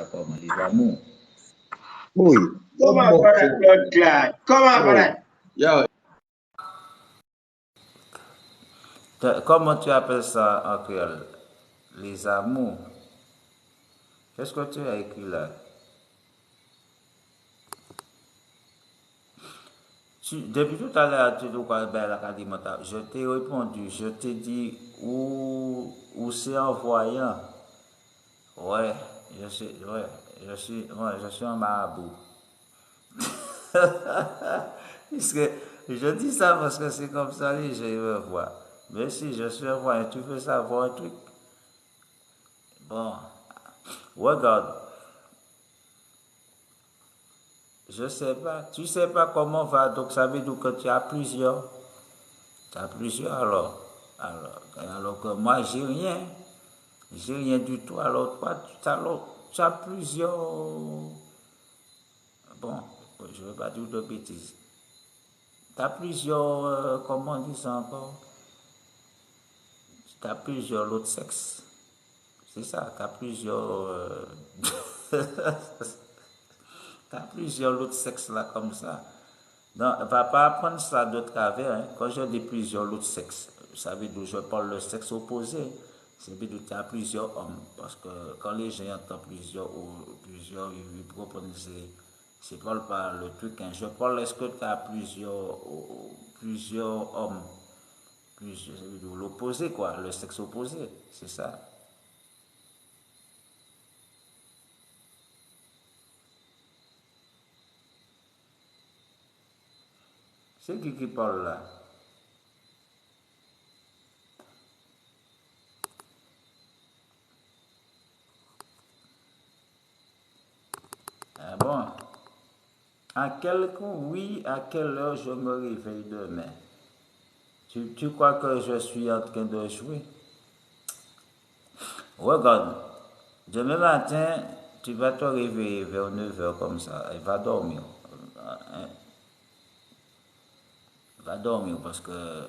Comment les amours. Oui. Comment paraît Claude Claude? Comment paraît? Yo. Comment tu appelles ça en créole? Les amours. Qu'est-ce que tu as écrit là? Depuis tout à l'heure, tu dois ben, la je t'ai répondu, je t'ai dit où c'est en voyant. Ouais, je suis un marabout. Parce que je dis ça parce que c'est comme ça les gens me voient. Mais si je suis un voyant, tu veux savoir un truc? Bon, regarde, je sais pas, tu sais pas comment va, donc ça veut dire que tu as plusieurs. Tu as plusieurs alors que moi j'ai rien du tout, alors toi tu as plusieurs, bon, je ne veux pas dire de bêtises. Tu as plusieurs, comment on dit ça encore? Tu as plusieurs autres sexes. C'est ça, tu as plusieurs. Tu as plusieurs autres sexes là comme ça. Non, va pas apprendre ça de travers. Hein. Quand je dis plusieurs autres sexes, ça veut dire je parle le sexe opposé. Ça veut dire que tu as plusieurs hommes. Parce que quand les gens entendent plusieurs ou plusieurs, ils proposent, c'est pas le truc. Hein. Je parle, est-ce que tu as plusieurs hommes? Plusieurs, ça veut dire l'opposé, quoi, le sexe opposé. C'est ça. C'est qui parle là? Ah bon? À quel coup, oui, à quelle heure je me réveille demain? Tu crois que je suis en train de jouer? Regarde, demain matin, tu vas te réveiller vers 9 heures comme ça et va dormir. Hein, va dormir parce que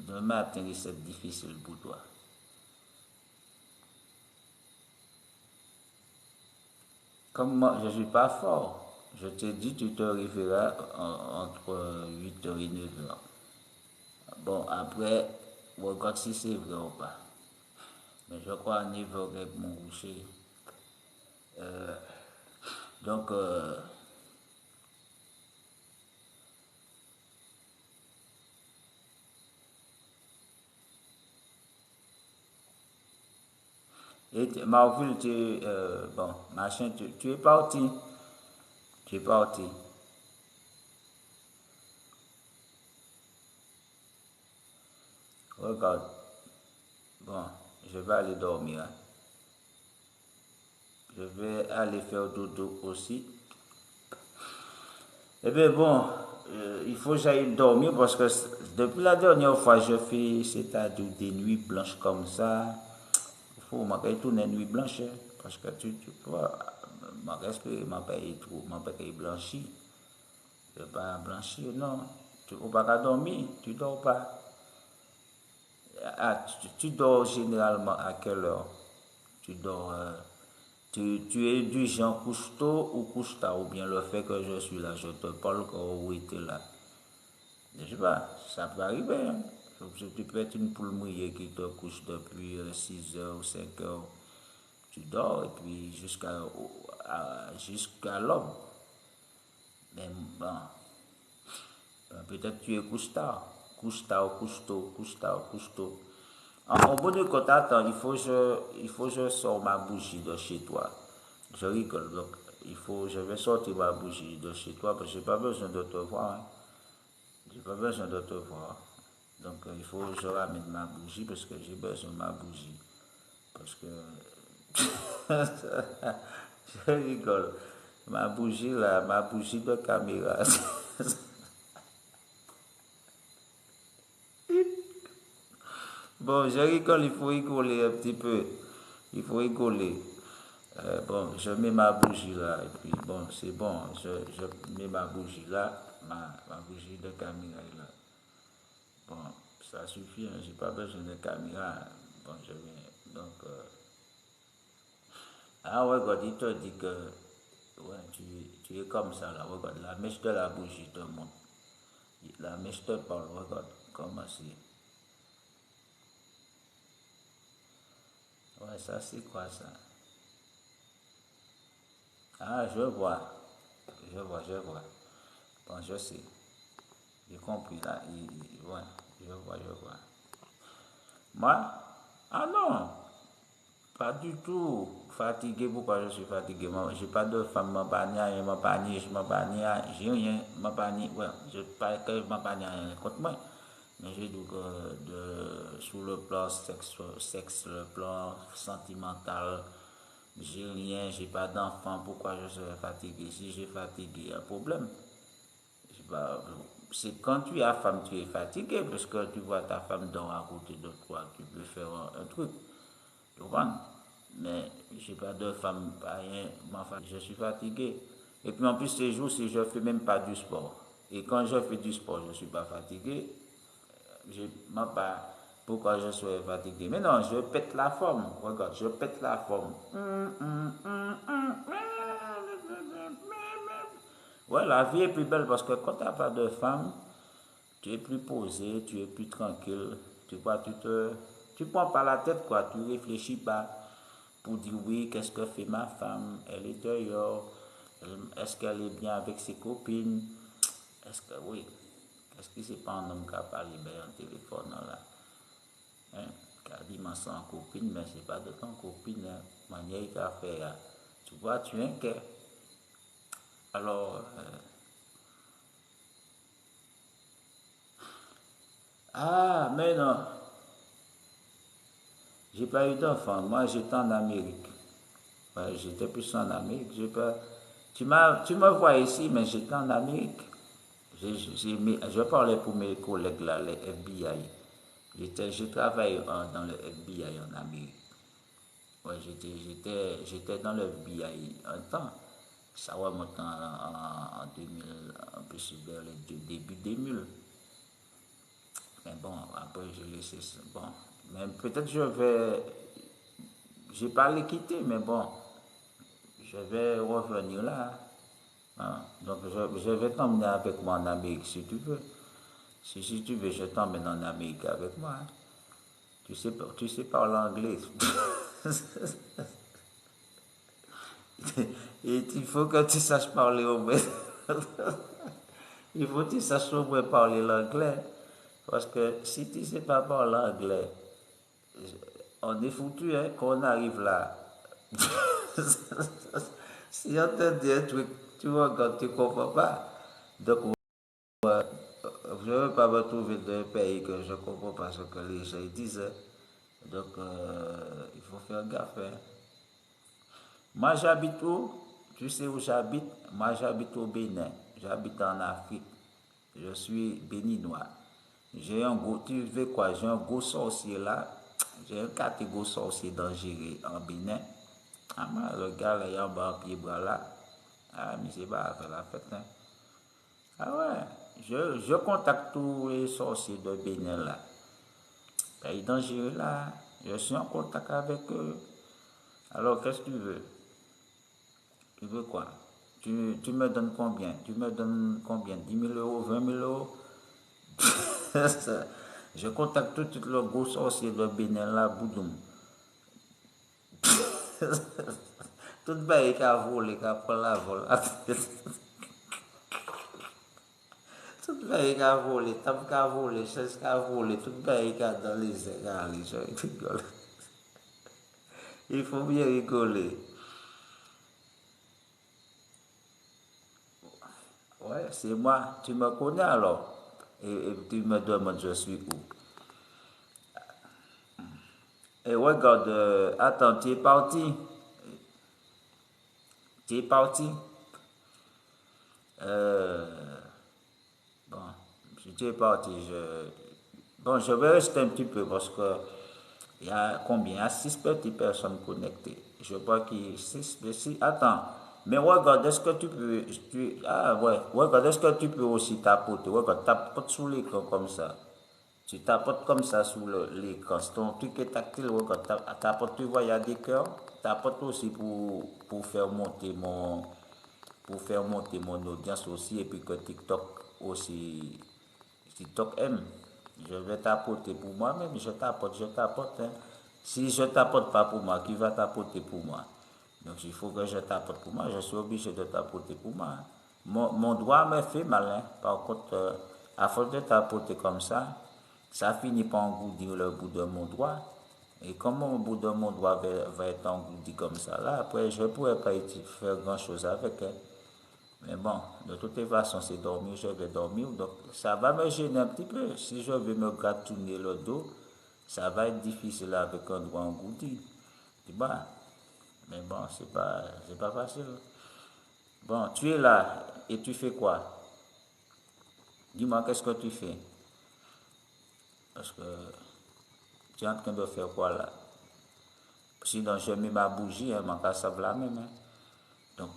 demain matin, c'est difficile pour toi. Comme moi, je ne suis pas fort, je te dis, tu te réveilleras entre 8 heures et 9 heures. Bon, après, regarde si c'est vrai ou pas. Mais je crois à 9 heures avec mon coucher. Donc, et Marville, bon, machin, tu es parti. Tu es parti. Regarde. Bon, je vais aller dormir. Hein. Je vais aller faire dodo aussi. Eh bien bon, il faut que j'aille dormir parce que depuis la dernière fois, je fais, c'est-à-dire des nuits blanches comme ça. Il faut m'appeler tout une nuit blanche. Hein, parce que tu vois, mon respect, m'a payé trop, m'a payé blanchi. Je ne vais pas blanchir, non. Tu ne vas pas dormir, tu ne dors pas. Ah, tu dors généralement à quelle heure? Tu dors. Tu es du genre couche-tôt ou couche-tard, ou bien le fait que je suis là, je te parle quand où tu es là. Je sais pas, ça peut arriver. Hein. Tu peux être une poule mouillée qui te couche depuis 6 heures ou 5 heures. Tu dors et puis jusqu'à l'aube. Mais bon, peut-être tu es couche-tard. Couche-tard, couche-tôt, couche-tard, couche-tôt. En bout de compte, attends, il faut que je sors ma bougie de chez toi. Je rigole, donc je vais sortir ma bougie de chez toi parce que j'ai pas besoin de te voir. Hein. J'ai pas besoin de te voir. Donc il faut que je ramène ma bougie parce que j'ai besoin de ma bougie. Parce que je rigole. Ma bougie là, ma bougie de caméra. Bon, je rigole, il faut rigoler un petit peu. Il faut rigoler. Bon, je mets ma bougie là, et puis bon, c'est bon, je mets ma bougie là, ma bougie de caméra est là. Bon, ça suffit, hein, j'ai pas besoin de caméra. Bon, je mets, donc, Ah ouais, regarde, il te dit que ouais, tu es comme ça là, regarde, la mèche de la bougie te montre. La mèche te parle, regarde, comment c'est. Ouais, ça c'est quoi ça? Ah, je vois. Je vois. Bon, je sais. J'ai compris là. Ouais, je vois. Moi? Ah non, pas du tout. Fatigué, pourquoi je suis fatigué? Moi, j'ai pas de femme, je pas rien, je pas ni, je pas ni, j'ai rien, je pas ni, ouais, je pas que je pas ni rien contre moi. Mais je dis que sur le plan sexe, le plan sentimental, j'ai rien, j'ai pas d'enfant, pourquoi je serais fatigué? Si j'ai fatigué, il y a un problème. C'est quand tu as femme, tu es fatigué, parce que tu vois ta femme dans à côté de toi, tu peux faire un truc. Tu vois? Mais j'ai pas de femme, pas rien, je suis fatigué. Et puis en plus, ces jours-ci, je ne fais même pas du sport. Et quand je fais du sport, je ne suis pas fatigué. Je ne pas pourquoi je suis fatigué. Mais non, je pète la forme. Regarde, je pète la forme. Ouais, la vie est plus belle parce que quand tu n'as pas de femme, tu es plus posé, tu es plus tranquille. Tu vois, tu prends pas la tête, quoi. Tu réfléchis pas pour dire oui, qu'est-ce que fait ma femme? Elle est dehors. Est-ce qu'elle est bien avec ses copines? Est-ce que oui? Est-ce que c'est pas un homme qui a parlé bien au téléphone là? Hein? Qui a dit ma sans copine, mais c'est pas de ton copine, hein? Manière qu'a fait. Hein. Tu vois, tu es inquiet. Alors, ah, mais non, j'ai pas eu d'enfant. Moi, j'étais en Amérique. Ouais, j'étais plus en Amérique. J'ai pas... tu me vois ici, mais j'étais en Amérique. Je parlais pour mes collègues là, les FBI. J'ai travaillé dans le FBI en Amérique. Ouais, j'étais dans le FBI un temps. Ça remonte en 2000, en plus vers le début 2000. Mais bon, après j'ai laissé ça. Bon, mais peut-être j'ai pas les quitter, mais bon, je vais revenir là. Hein. Donc je vais t'emmener avec moi en Amérique si tu veux. Si tu veux, je t'emmène en Amérique avec moi. Hein. Tu sais parler anglais. Et il faut que tu saches parler au moins. Il faut que tu saches au moins parler l'anglais. Parce que si tu ne sais pas parler anglais, on est foutu hein, quand on arrive là. Si on te dit un truc, tu vois, quand tu ne comprends pas. Donc, je ne veux pas me trouver d'un pays que je ne comprends pas ce que les gens disent. Hein. Donc, il faut faire gaffe. Hein. Moi, j'habite où? Tu sais où j'habite? Moi, j'habite au Bénin. J'habite en Afrique. Je suis béninois. J'ai un gros, tu veux quoi? J'ai un gros sorcier là. J'ai un catégorie sorcier dangereux en Bénin. Ah, le gars là, il y a un bas pied bras là. Ah, mais c'est pas faire la fête. Hein. Ah ouais, je contacte tous les sorciers de Bénin là. Ben, ils sont dangereux là. Je suis en contact avec eux. Alors, qu'est-ce que tu veux? Tu veux quoi? Tu me donnes combien? Tu me donnes combien? 10 000 euros, 20 000 euros? Je contacte tout le gros sorcier de Bénin là, Boudoum. Tout le monde qui a volé, qui a pris la vol. Tout le monde qui a volé, table qui a volé, chaise qui a volé, tout le monde qui a dans les airs, je rigole. Il faut bien rigoler. Ouais, c'est moi. Tu me connais alors? Et tu me demandes je suis où? Et regarde, attends, tu es parti? Tu es parti? Euh, bon, si tu es parti, bon, je vais rester un petit peu parce que il y a combien? Il y a 6 petites personnes connectées. Je crois qu'il y a 6. Attends, mais regarde, est-ce que tu peux. Ah ouais, regarde, est-ce que tu peux aussi tapoter? Regarde, tapote sous l'écran comme ça. Tu tapotes comme ça sous l'écran. Ton truc est tactile, regarde, tapote, tu vois, il y a des cœurs. Tapote aussi pour faire monter mon audience aussi, et puis que TikTok aussi, TikTok aime. Je vais tapoter pour moi-même, je tapote. Hein. Si je tapote pas pour moi, qui va tapoter pour moi? Donc il faut que je tapote pour moi, je suis obligé de tapoter pour moi. Hein. Mon doigt me fait mal. Hein. Par contre, à force de tapoter comme ça finit par engloutir le bout de mon doigt. Et comme mon bout de mon doigt va être englouti comme ça, là, après, je ne pourrais pas faire grand-chose avec. Hein. Mais bon, de toutes façons, c'est dormir, je vais dormir. Donc, ça va me gêner un petit peu. Si je veux me gratouiller le dos, ça va être difficile avec un doigt englouti. Tu vois? Mais bon, c'est pas facile. Bon, tu es là et tu fais quoi? Dis-moi, qu'est-ce que tu fais? Parce que tu es en train de faire quoi là? Sinon, je mets ma bougie, hein, mon cassave la même. Hein. Donc,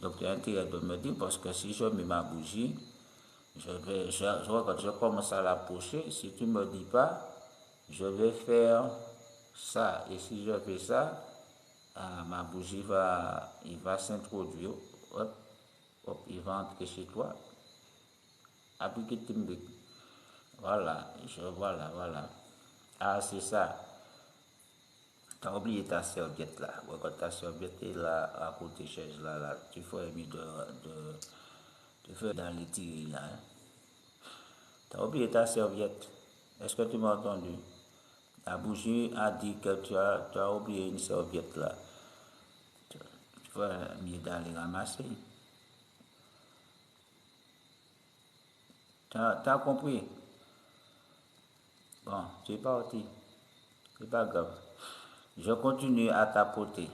donc, tu as intérêt de me dire, parce que si je mets ma bougie, quand je commence à l'approcher, si tu ne me dis pas, je vais faire ça. Et si je fais ça, ma bougie il va s'introduire. Hop, hop, il va entrer chez toi. Appliquer timbre. Voilà, voilà. Ah, c'est ça. Tu as oublié ta serviette là. Ouais, quand ta serviette est là, à côté de chaise là, tu ferais mieux tu fais dans les tirs là. Hein. Tu as oublié ta serviette. Est-ce que tu m'as entendu? La bougie a dit que tu as oublié une serviette là. Tu ferais mieux d'aller ramasser. Tu as compris? Bon, tu es parti. C'est pas grave. Je continue à tapoter.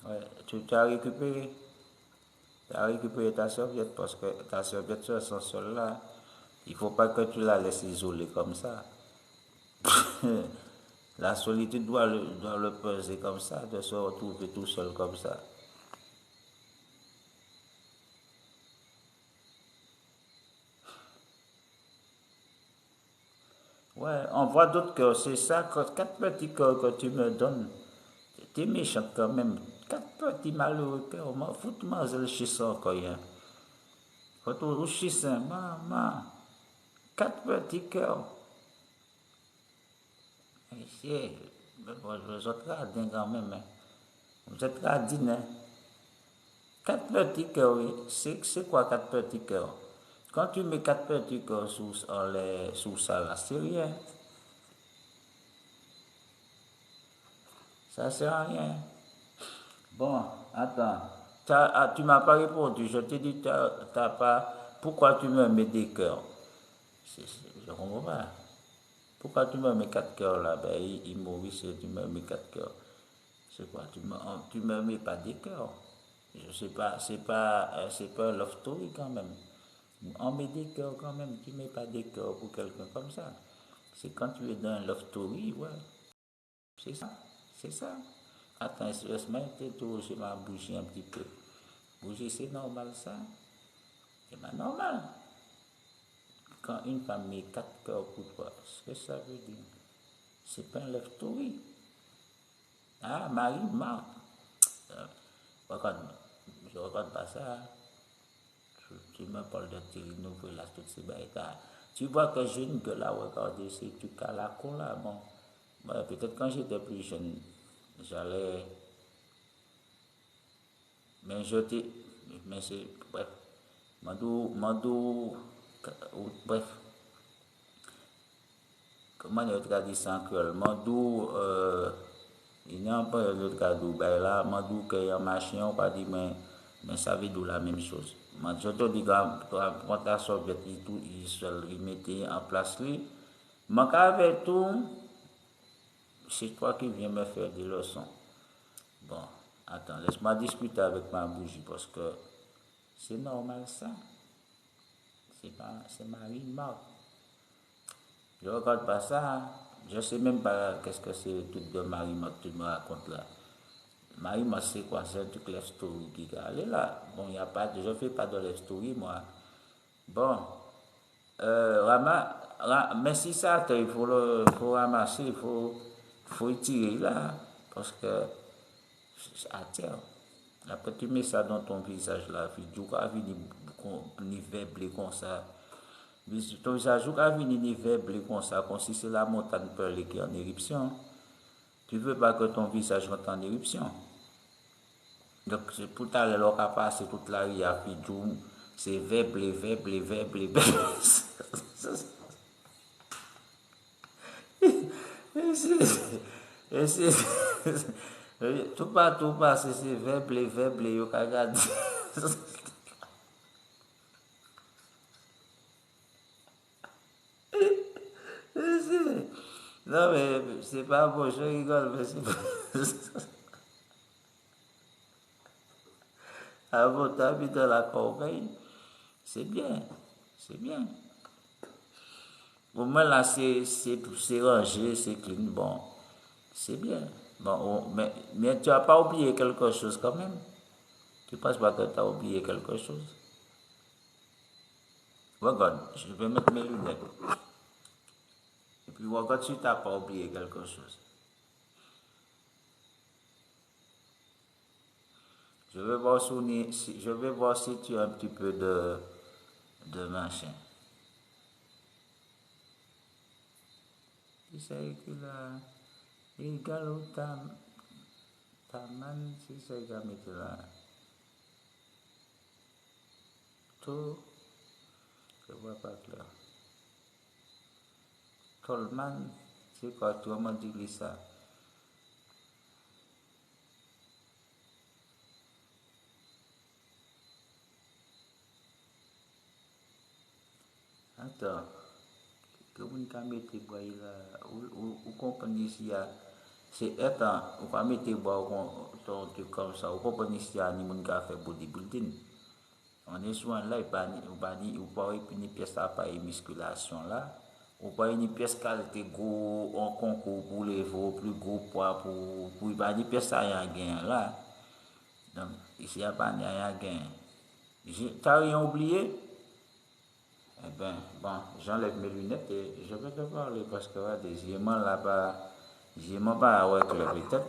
Ouais, tu as récupéré. Tu as récupéré ta serviette parce que ta serviette sur son sol là. Il ne faut pas que tu la laisses isolée comme ça. La solitude doit le peser comme ça, de se retrouver tout seul comme ça. Ouais, on voit d'autres cœurs, c'est ça, quatre petits cœurs que tu me donnes. T'es méchant quand même. Quatre petits malheureux cœurs, foutre-moi le chisson encore. Hein. Faut le chisson, maman. Quatre petits cœurs. Ici, vous êtes radins quand même. Hein. Vous êtes radins, hein. Quatre petits cœurs, oui. C'est quoi quatre petits cœurs? Quand tu mets quatre petits cœurs sous ça, là, c'est rien. Ça sert à rien. Bon, attends. Tu m'as pas répondu. Je t'ai dit, t'as pas. Pourquoi tu me mets des cœurs? Je ne comprends pas. Pourquoi tu me mets quatre cœurs là? Ben, il Maurice, tu me mets quatre cœurs. C'est quoi? Tu me mets pas des cœurs. Je sais pas, c'est pas un love story quand même. On met des cœurs quand même. Tu mets pas des cœurs pour quelqu'un comme ça. C'est quand tu es dans un love story, ouais. C'est ça. C'est ça. Attends, laisse-moi t'interroger ma bougie un petit peu. Bougie, c'est normal ça? C'est pas normal. Quand une femme met quatre cœurs pour toi, ce que ça veut dire? C'est pas un love story. Ah, Marie-Marc. Regarde, je regarde pas ça. Tu me parles de tes nouvelles, là, toutes ces bêtes. Tu vois que j'ai une gueule à regarder ces trucs à la con là. Bon, ouais, peut-être quand j'étais plus jeune, j'allais. Mais je t'ai. Mais c'est. Bref. Mandou. Bref. Comment on dit ça en créole? Mandou. Il n'y a pas d'autre cas Dubaï là. Mandou qu'il y a un machin, on va dire, mais ça veut dire la même chose. Je te dis, quand ta soviet, il se mettait en place, lui. Mais avec tout, c'est toi qui viens me faire des leçons. Bon, attends, laisse-moi discuter avec ma bougie parce que c'est normal ça. C'est Marie-Marc. Je ne regarde pas ça. Hein. Je ne sais même pas qu'est-ce que c'est tout de Marie-Marc que tu me racontes là. Marie, moi, c'est quoi? C'est un truc Love Story qui est allé là. Bon, il y a pas je ne fais pas de Love Story, moi. Bon, mais si ça, il faut ramasser, faut étirer là. Parce que ça attire. Après, tu mets ça dans ton visage là, puis tu vas venir blé comme ça. Ton visage va venir blé comme ça, comme si c'est la montagne Pearl qui est en éruption. Tu ne veux pas que ton visage rentre en éruption. Donc, c'est pour t'aller là, qu'à passer toute la vie à Fidjoum, c'est blé. Et tout pas, c'est blé, yo, regarde. Non, mais c'est pas bon, je rigole, mais c'est pas. Ah bon, t'habites dans la corbeille, c'est bien, c'est bien. Au moins là, c'est rangé, c'est clean, bon, c'est bien. Bon, mais tu n'as pas oublié quelque chose quand même. Tu ne penses pas que tu as oublié quelque chose? Regarde, je vais mettre mes lunettes. Et puis regarde si tu n'as pas oublié quelque chose. Je vais voir si tu as un petit peu de machin. Si c'est écrit là, égal au taman, si c'est égal mettre là. Tout, je ne vois pas clair. Tolman, c'est quoi, tu m'as dit ça? Attends, comment tu as mis tes bois là? Ou compagnie ici, c'est attends, on va mettre tes bois ton truc comme ça, ou compagnie ici, ni mon gars fait bodybuilding. On est souvent là, il pas une pièce à pas musculation là. Ou pas une pièce qualité gros en concours pour les veaux, plus gros poids pour pas une pièce à rien gain là. Donc, ici, il n'y a pas rien gain. T'as rien oublié? Eh bien, bon, j'enlève mes lunettes et je vais te parler parce que des aimants là-bas, j'ai pas avec le peut-être.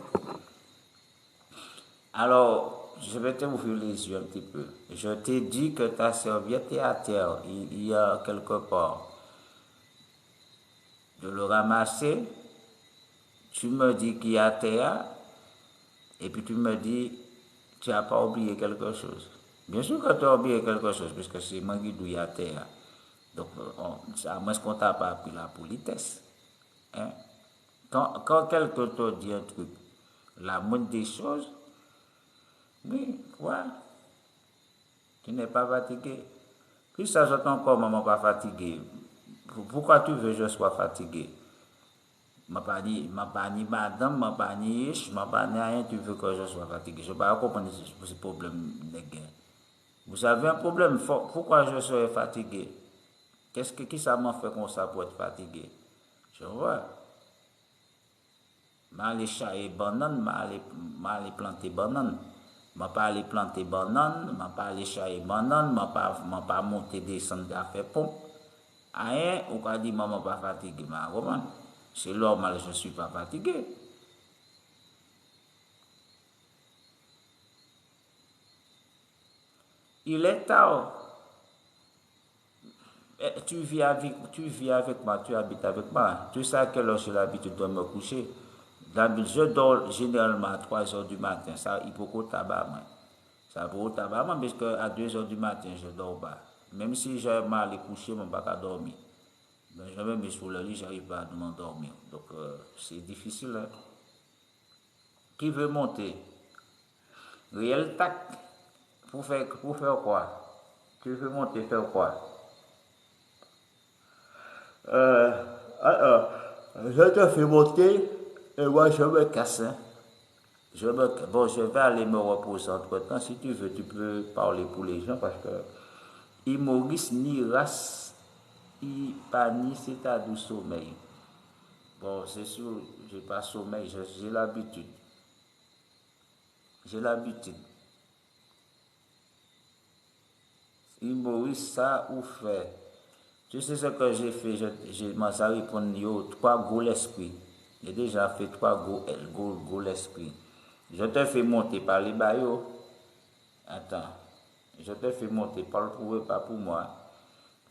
Alors, je vais te ouvrir les yeux un petit peu. Je t'ai dit que ta serviette est à terre. Il y a quelque part. De le ramasser, tu me dis qu'il y a terre, et puis tu me dis, tu n'as pas oublié quelque chose. Bien sûr que tu as oublié quelque chose, puisque c'est moi qui dis à terre. Donc, à moins qu'on t'a pas appris la politesse. Hein? Quand quelqu'un te dit un truc, la moindre des choses, oui, quoi? Tu n'es pas fatigué. Puis ça, j'entends encore, maman, pas fatigué. Pourquoi tu veux que je sois fatigué? Ma pas dit madame, ma pas dit ma pas rien, tu veux que je sois fatigué. Je ne peux pas comprendre ce problème de gain. Vous avez un problème, pourquoi je serais fatigué? Qui ça m'a fait comme ça pour être fatigué? Je vois. M'aller chailler banane, m'aller planter banane. M'a pas aller planter banane, m'a pas aller chailler banane, m'a pas monter descendre à faire pompe. Rien, ou pas dire maman pas fatigué, ma comment? C'est normal, je ne suis pas fatigué. Il est tard. Tu vis avec moi, tu habites avec moi. Tu sais à quelle heure j'ai l'habitude de me coucher. Je dors généralement à 3 heures du matin. Ça, il faut qu'au tabac, moi. Ça vaut au tabac, moi, parce qu'à 2 heures du matin, je ne dors pas. Même si j'ai mal à aller coucher, je ne peux pas dormir. Mais je me mets sur le lit, je n'arrive pas à m'endormir. Donc, c'est difficile. Hein? Qui veut monter? Réel tac. Pour faire quoi? Tu veux monter faire quoi? Euh, alors, je te fais monter et moi je me casse. Hein. Bon, je vais aller me reposer entre temps. Si tu veux, tu peux parler pour les gens parce que Maurice ni race, pas ni état du sommeil. Bon, c'est sûr, j'ai pas sommeil, j'ai l'habitude. J'ai l'habitude. Maurice, ça ou fait. Tu sais ce que j'ai fait? J'ai commencé à répondre, yo, trois gros l'esprit. J'ai déjà fait trois gros l'esprit. Je te fais monter par les baillots. Attends. Je te fais monter, parle pour eux, pas pour moi.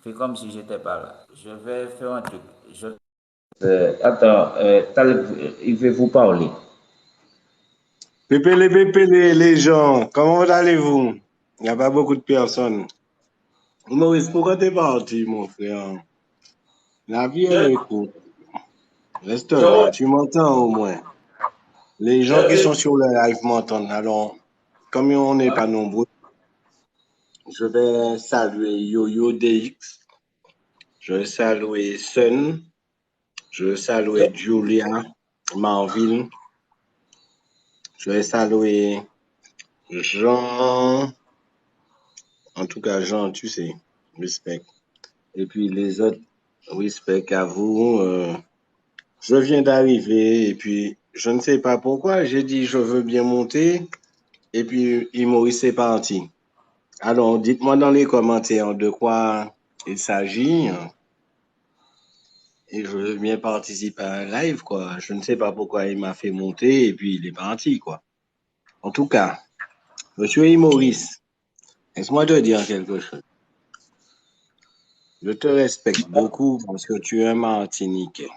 Fais comme si j'étais pas là. Je vais faire un truc. Attends, il veut vous parler. Pépé, les gens, comment allez-vous? Il n'y a pas beaucoup de personnes. Maurice, pourquoi t'es parti, mon frère? La vie, elle est courte. Reste là, tu m'entends au moins. Les gens qui sont sur le live m'entendent. Alors, comme on n'est pas nombreux, je vais saluer Yo-Yo DX, je vais saluer Sun, je vais saluer Julia Marville, je vais saluer Jean, en tout cas Jean, tu sais, respect. Et puis les autres, respect à vous. Je viens d'arriver et puis je ne sais pas pourquoi, j'ai dit je veux bien monter et puis Maurice est parti. Alors, dites-moi dans les commentaires de quoi il s'agit et je veux bien participer à un live, quoi. Je ne sais pas pourquoi il m'a fait monter et puis il est parti, quoi. En tout cas, monsieur Maurice, laisse-moi te dire quelque chose. Je te respecte beaucoup parce que tu es un Martiniquais.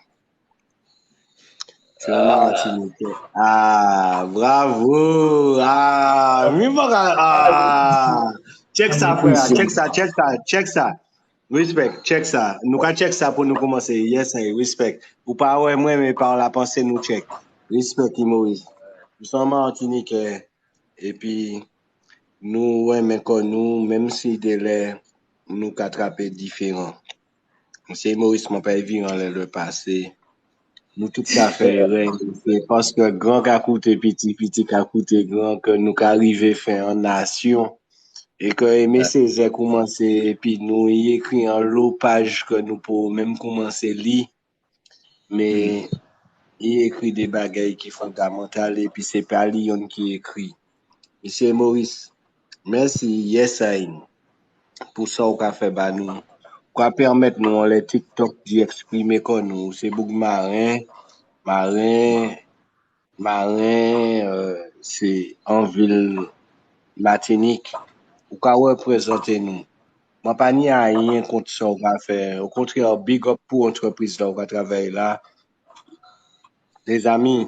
Tu es un Martiniquais. Ah, bravo. Check ça, frère. Check ça. Respect, check ça. Nous ka check ça pour nous commencer. Yes, respect. Ou pas, ouais, moi, mais par la pensée, nous check. Respect, Maurice. Nous sommes Martiniquais. Et puis, nous, ouais, mais comme nous, même si délai, nous qu'attraper différents. C'est Maurice, mon père, vivant le passé. Nous tout à fait c'est parce que grand qu'a coûté petit, petit qu'a coûté grand, que nous qu'arrivé faire en nation. Et que Aimé Césaire commencé, et puis nous y écrit en lot page que nous pouvons même commencer lire, mais il écrit des bagailles qui sont fondamentales, et puis c'est pas Lyon qui écrit. Monsieur Maurice, merci, yes, pour ça, qu'on a fait, bah, nous, qu'on permettre nous, les TikTok d'y exprimer comme nous, c'est beaucoup marin, c'est en ville Martinique, ou qu'à représenter nous. Moi, pas ni à rien contre ça, on va faire. Au contraire, big up pour l'entreprise là, on va travailler là. Les amis,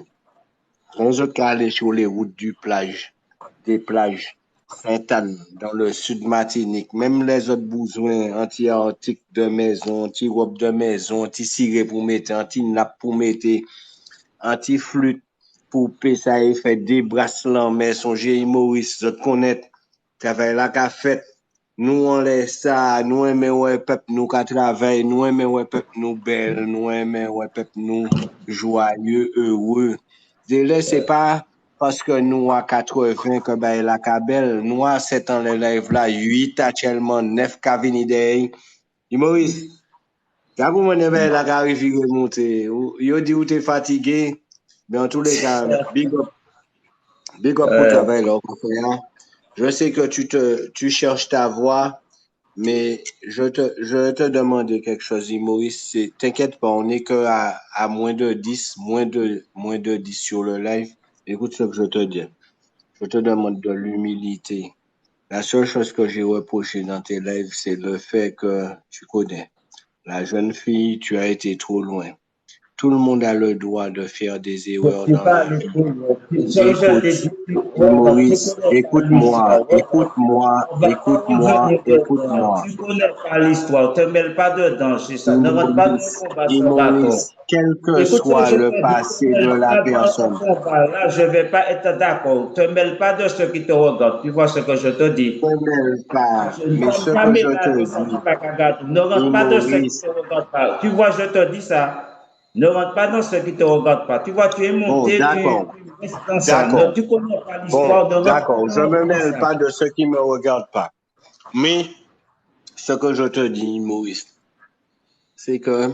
les autres qui aller sur les routes des plages, Sainte-Anne, dans le sud Martinique, même les autres besoins anti-arctiques de maison, anti-robe de maison, anti-ciré pour mettre, anti-nappe pour mettre, anti-flûte pour payer ça et faire des bracelets, mais songez Maurice, je connais, travail là qu'a fait. Nous on laisse ça, nous aimons ouais peuple nous qu'a travail, nous aimons ouais peuple nous belle, nous aimons ouais peuple nous joyeux, heureux. Délai c'est pas parce que nous à 80 que ben la cabelle, nous à 7 ans les live là, 8 actuellement, 9 qu'a venu derrière. Maurice, quand vous m'en avez la arrivé monter, yo dit ou t'es fatigué, mais en tous les cas, big up pour travail là, je sais que tu cherches ta voie, mais je te demande quelque chose, Maurice, t'inquiète pas, on n'est que à moins de 10 moins de 10 sur le live. Écoute ce que je te dis. Je te demande de l'humilité. La seule chose que j'ai reproché dans tes lives, c'est le fait que tu connais. La jeune fille, tu as été trop loin. Tout le monde a le droit de faire des erreurs dans la vie. Écoute, Maurice, écoute-moi. Tu connais pas l'histoire, te mêle pas dedans, c'est ça. Ne rentre pas dans le combat sans d'accord. Maurice, quel que Écoute ce que soit je le te dis, passé te de mêle la pas dans personne. ce combat. Là, je vais pas être d'accord. Te mêle pas de ce qui te regarde. Tu vois ce que je te dis? Ne mêle pas, Je ne mais parle ce que jamais je là de te ça qui dis, va regarder. Ne rentre pas dans ce qui Maurice, te regarde pas. Tu vois, je te dis ça. Ne rentre pas dans ce qui te regarde pas. Tu vois, tu es bon, monté, d'accord, tu restes dans ça. d'accord, Tu connais pas bon, l'histoire, ne rentre pas d'accord, je me dans mêle ça. pas de ce qui me regarde pas. Mais ce que je te dis, Maurice, c'est que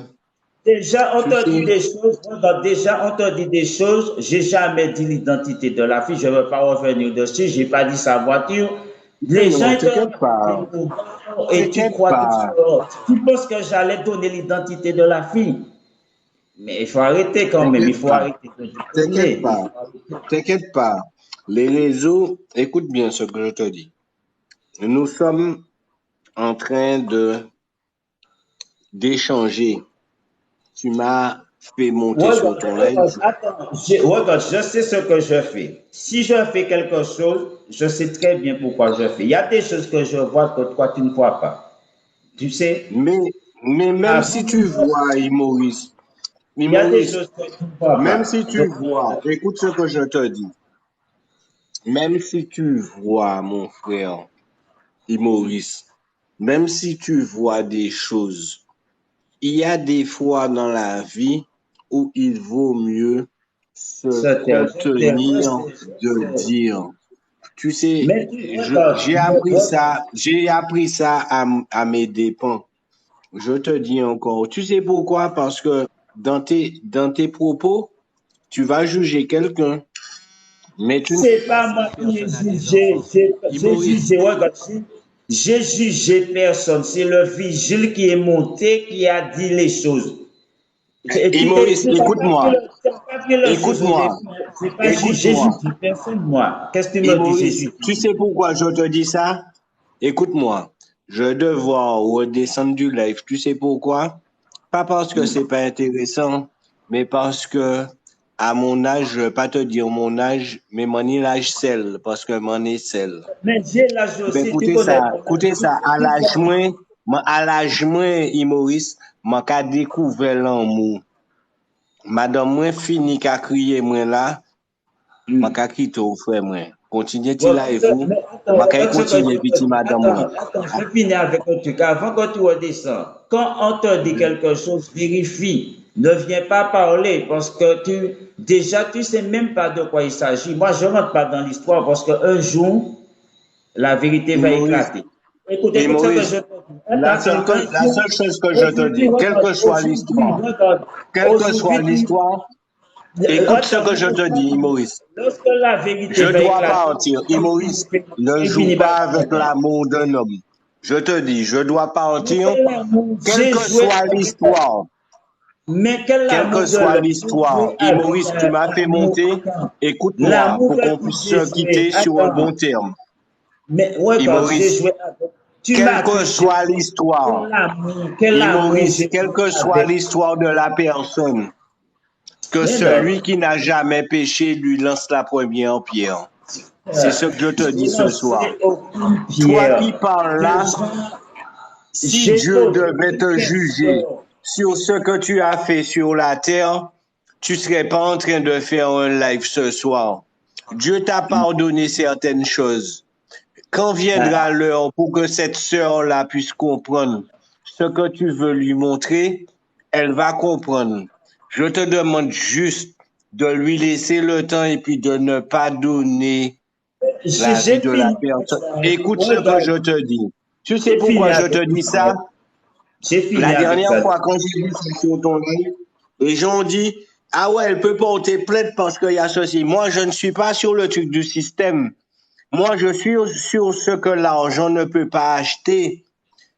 Déjà, on Tu te dit sais, des choses, regarde, déjà, on te dit des choses. J'ai jamais dit l'identité de la fille, je ne veux pas revenir dessus, j'ai pas dit sa voiture. Les gens, non, ils te t'inquiète pas. ramènent au bar et tu T'inquiète crois que pas. tu penses que j'allais donner l'identité de la fille. Mais il faut arrêter quand même, il T'inquiète faut pas. arrêter de T'inquiète déconner. Il pas. faut arrêter. T'inquiète pas. Les réseaux, écoute bien ce que je te dis. Nous sommes en train d'échanger. Tu m'as fait monter sur Regarde, ton regarde, live. attends, regarde, je sais ce que je fais. Si je fais quelque chose, je sais très bien pourquoi je fais. Il y a des choses que je vois que toi, tu ne vois pas. Tu sais, Mais, mais même avant, si tu vois, il y a des Maurice, choses que tu ne vois même pas. si tu vois, écoute ce que je te dis. Même si tu vois, mon frère, Maurice, même si tu vois des choses, il y a des fois dans la vie où il vaut mieux se contenir de je sais. dire. Tu sais, Mais tu, regarde, j'ai appris ça à mes dépens. Je te dis encore. Tu sais pourquoi? Parce que dans tes propos, tu vas juger quelqu'un, mais tu ne... c'est pas Si la moi qui ai personne a des jugé. enfants. J'ai Maurice, jugé, regarde, j'ai jugé personne. C'est le vigile qui est monté qui a dit les choses. Maurice, Tu n'as pas pris écoute-moi, pas pris le jeu au écoute-moi, début. C'est pas jugé, j'ai écoute-moi. jugé personne, moi. Qu'est-ce que tu Et me dis, j'ai Maurice, jugé? tu sais pourquoi je te dis ça? Écoute-moi, je vais devoir redescendre du live. Tu sais pourquoi? Pas parce que c'est pas intéressant, mais parce que à mon âge, je vais pas te dire mon âge, mais mon âge sel, parce que mon est sel. Mais j'ai l'âge Ben aussi, tu connais mon âge. écoutez ça, à l'âge moins, Maurice, m'a ka découvert l'amour. Madame moi fini qu'à crier moi là, m'a ka quitté au frère moi. Continuez ti Bon, live vous, mais attends, m'a ka regarde ce que continuer petit madame moi. attends, je finis avec un truc. Avant que tu redescends, quand on te dit quelque chose, vérifie. Ne viens pas parler parce que déjà, tu sais même pas de quoi il s'agit. Moi, je rentre pas dans l'histoire parce qu'un jour, la vérité Et va Maurice, éclater. Écoute, et écoute ce que Maurice, je te dis. Attends, la seule chose que je te dis, quelle que soit l'histoire, quelle que soit l'histoire, écoute ce que je te dis, Maurice. lorsque la vérité Je va dois éclater, partir. Et Maurice, ne c'est joue fini. pas avec l'amour d'un homme. Je te dis, je dois Mais partir, quel amour, quelle j'ai que joué soit avec l'histoire, mais quel quelle que amour de soit l'homme, j'ai l'histoire. joué Et avec Maurice, tu m'as fait l'amour, monter. attends, Écoute-moi l'amour pour qu'on que puisse j'ai se joué, quitter sur un attends, bon terme. mais Et regarde, j'ai Maurice, joué avec, tu quelle que m'accuses, j'ai soit joué, l'histoire, quel et amour Maurice, j'ai quelle joué que soit avec, l'histoire de la personne, que mais non, celui qui n'a jamais péché lui lance la première pierre. C'est ce que je te j'ai dis ce lancé soir. aucune Toi qui pierre, parles les là, gens, si j'ai Dieu posé devait une te juger question, sur ce que tu as fait sur la terre, tu serais pas en train de faire un live ce soir. Dieu t'a pardonné certaines choses. Quand viendra ah, l'heure pour que cette sœur-là puisse comprendre ce que tu veux lui montrer, elle va comprendre. Je te demande juste de lui laisser le temps et puis de ne pas donner la vie j'ai de la fini avec personne. ça, Écoute ce que regarde, je te dis. Tu sais j'ai fini pourquoi je avec te dis ça. ça? J'ai fini La avec dernière ça. fois, quand j'ai vu ça sur ton live, les gens ont dit, ah ouais, elle peut porter plainte parce qu'il y a ceci. Moi, je ne suis pas sur le truc du système. Moi, je suis sur ce que l'argent ne peut pas acheter.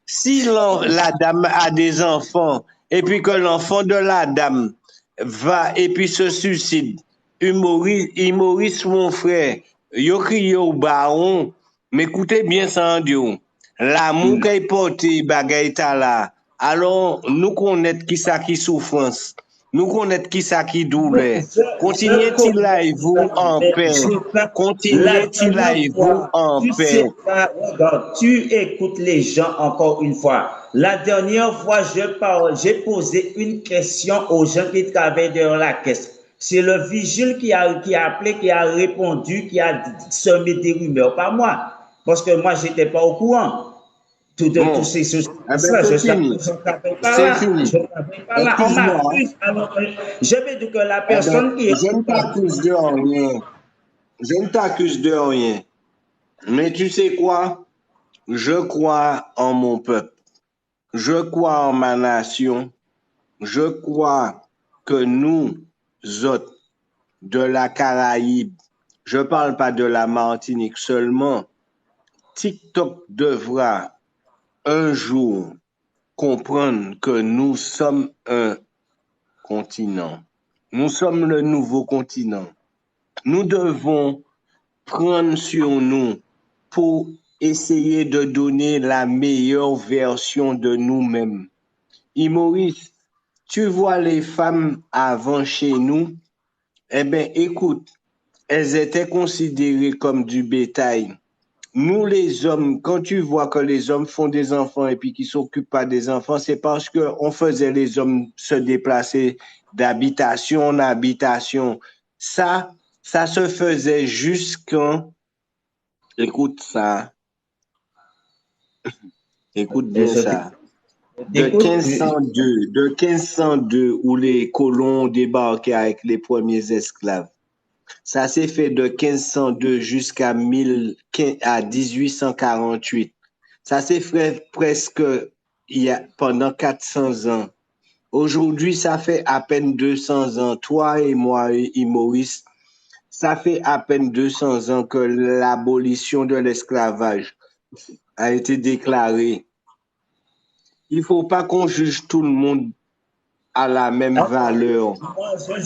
Si la dame a des enfants et puis que l'enfant de la dame va et puis se suicide, humoriste mon frère, yo crié au baron, mais écoutez bien ça en Dieu. L'amour qu'il porte, bagay ta là. Alors, nous connaître qui ça qui souffrance. Nous connaître qui ça qui douleur. Je Continuez-il connais vous ça, en mais paix. j'ai pas. La Continuez-il dernière vous fois, en tu paix. sais pas, regarde, tu écoutes les gens encore une fois. La dernière fois, je parle, j'ai posé une question aux gens qui travaillent dans la caisse. C'est le vigile qui a appelé, qui a répondu, qui a semé des rumeurs, pas moi. Parce que moi, j'étais pas au courant tous Bon, ces choses. eh ben Je c'est ne fini. travaille pas C'est là. fini. Je ne travaille pas là. On Excuse-moi, hein. m'accuse. Je vais dire que la Eh ben, personne qui est je ne coupable. t'accuse de rien. Je ne t'accuse de rien. Mais tu sais quoi? Je crois en mon peuple. Je crois en ma nation. je crois que nous autres de la Caraïbe, je ne parle pas de la Martinique seulement, TikTok devra un jour comprendre que nous sommes un continent. Nous sommes le nouveau continent. Nous devons prendre sur nous pour essayer de donner la meilleure version de nous-mêmes. Et Maurice, tu vois les femmes avant chez nous, eh bien, écoute, elles étaient considérées comme du bétail. Nous, les hommes, quand tu vois que les hommes font des enfants et puis qu'ils ne s'occupent pas des enfants, c'est parce qu'on faisait les hommes se déplacer d'habitation en habitation. Ça se faisait jusqu'en... Écoute ça, écoute bien ça. De Écoute, 1502, où les colons débarquaient avec les premiers esclaves. Ça s'est fait de 1502 jusqu'à 1848. Ça s'est fait presque pendant 400 ans. Aujourd'hui, ça fait à peine 200 ans. Toi et moi et Maurice, ça fait à peine 200 ans que l'abolition de l'esclavage a été déclarée. Il ne faut pas qu'on juge tout le monde à la même valeur.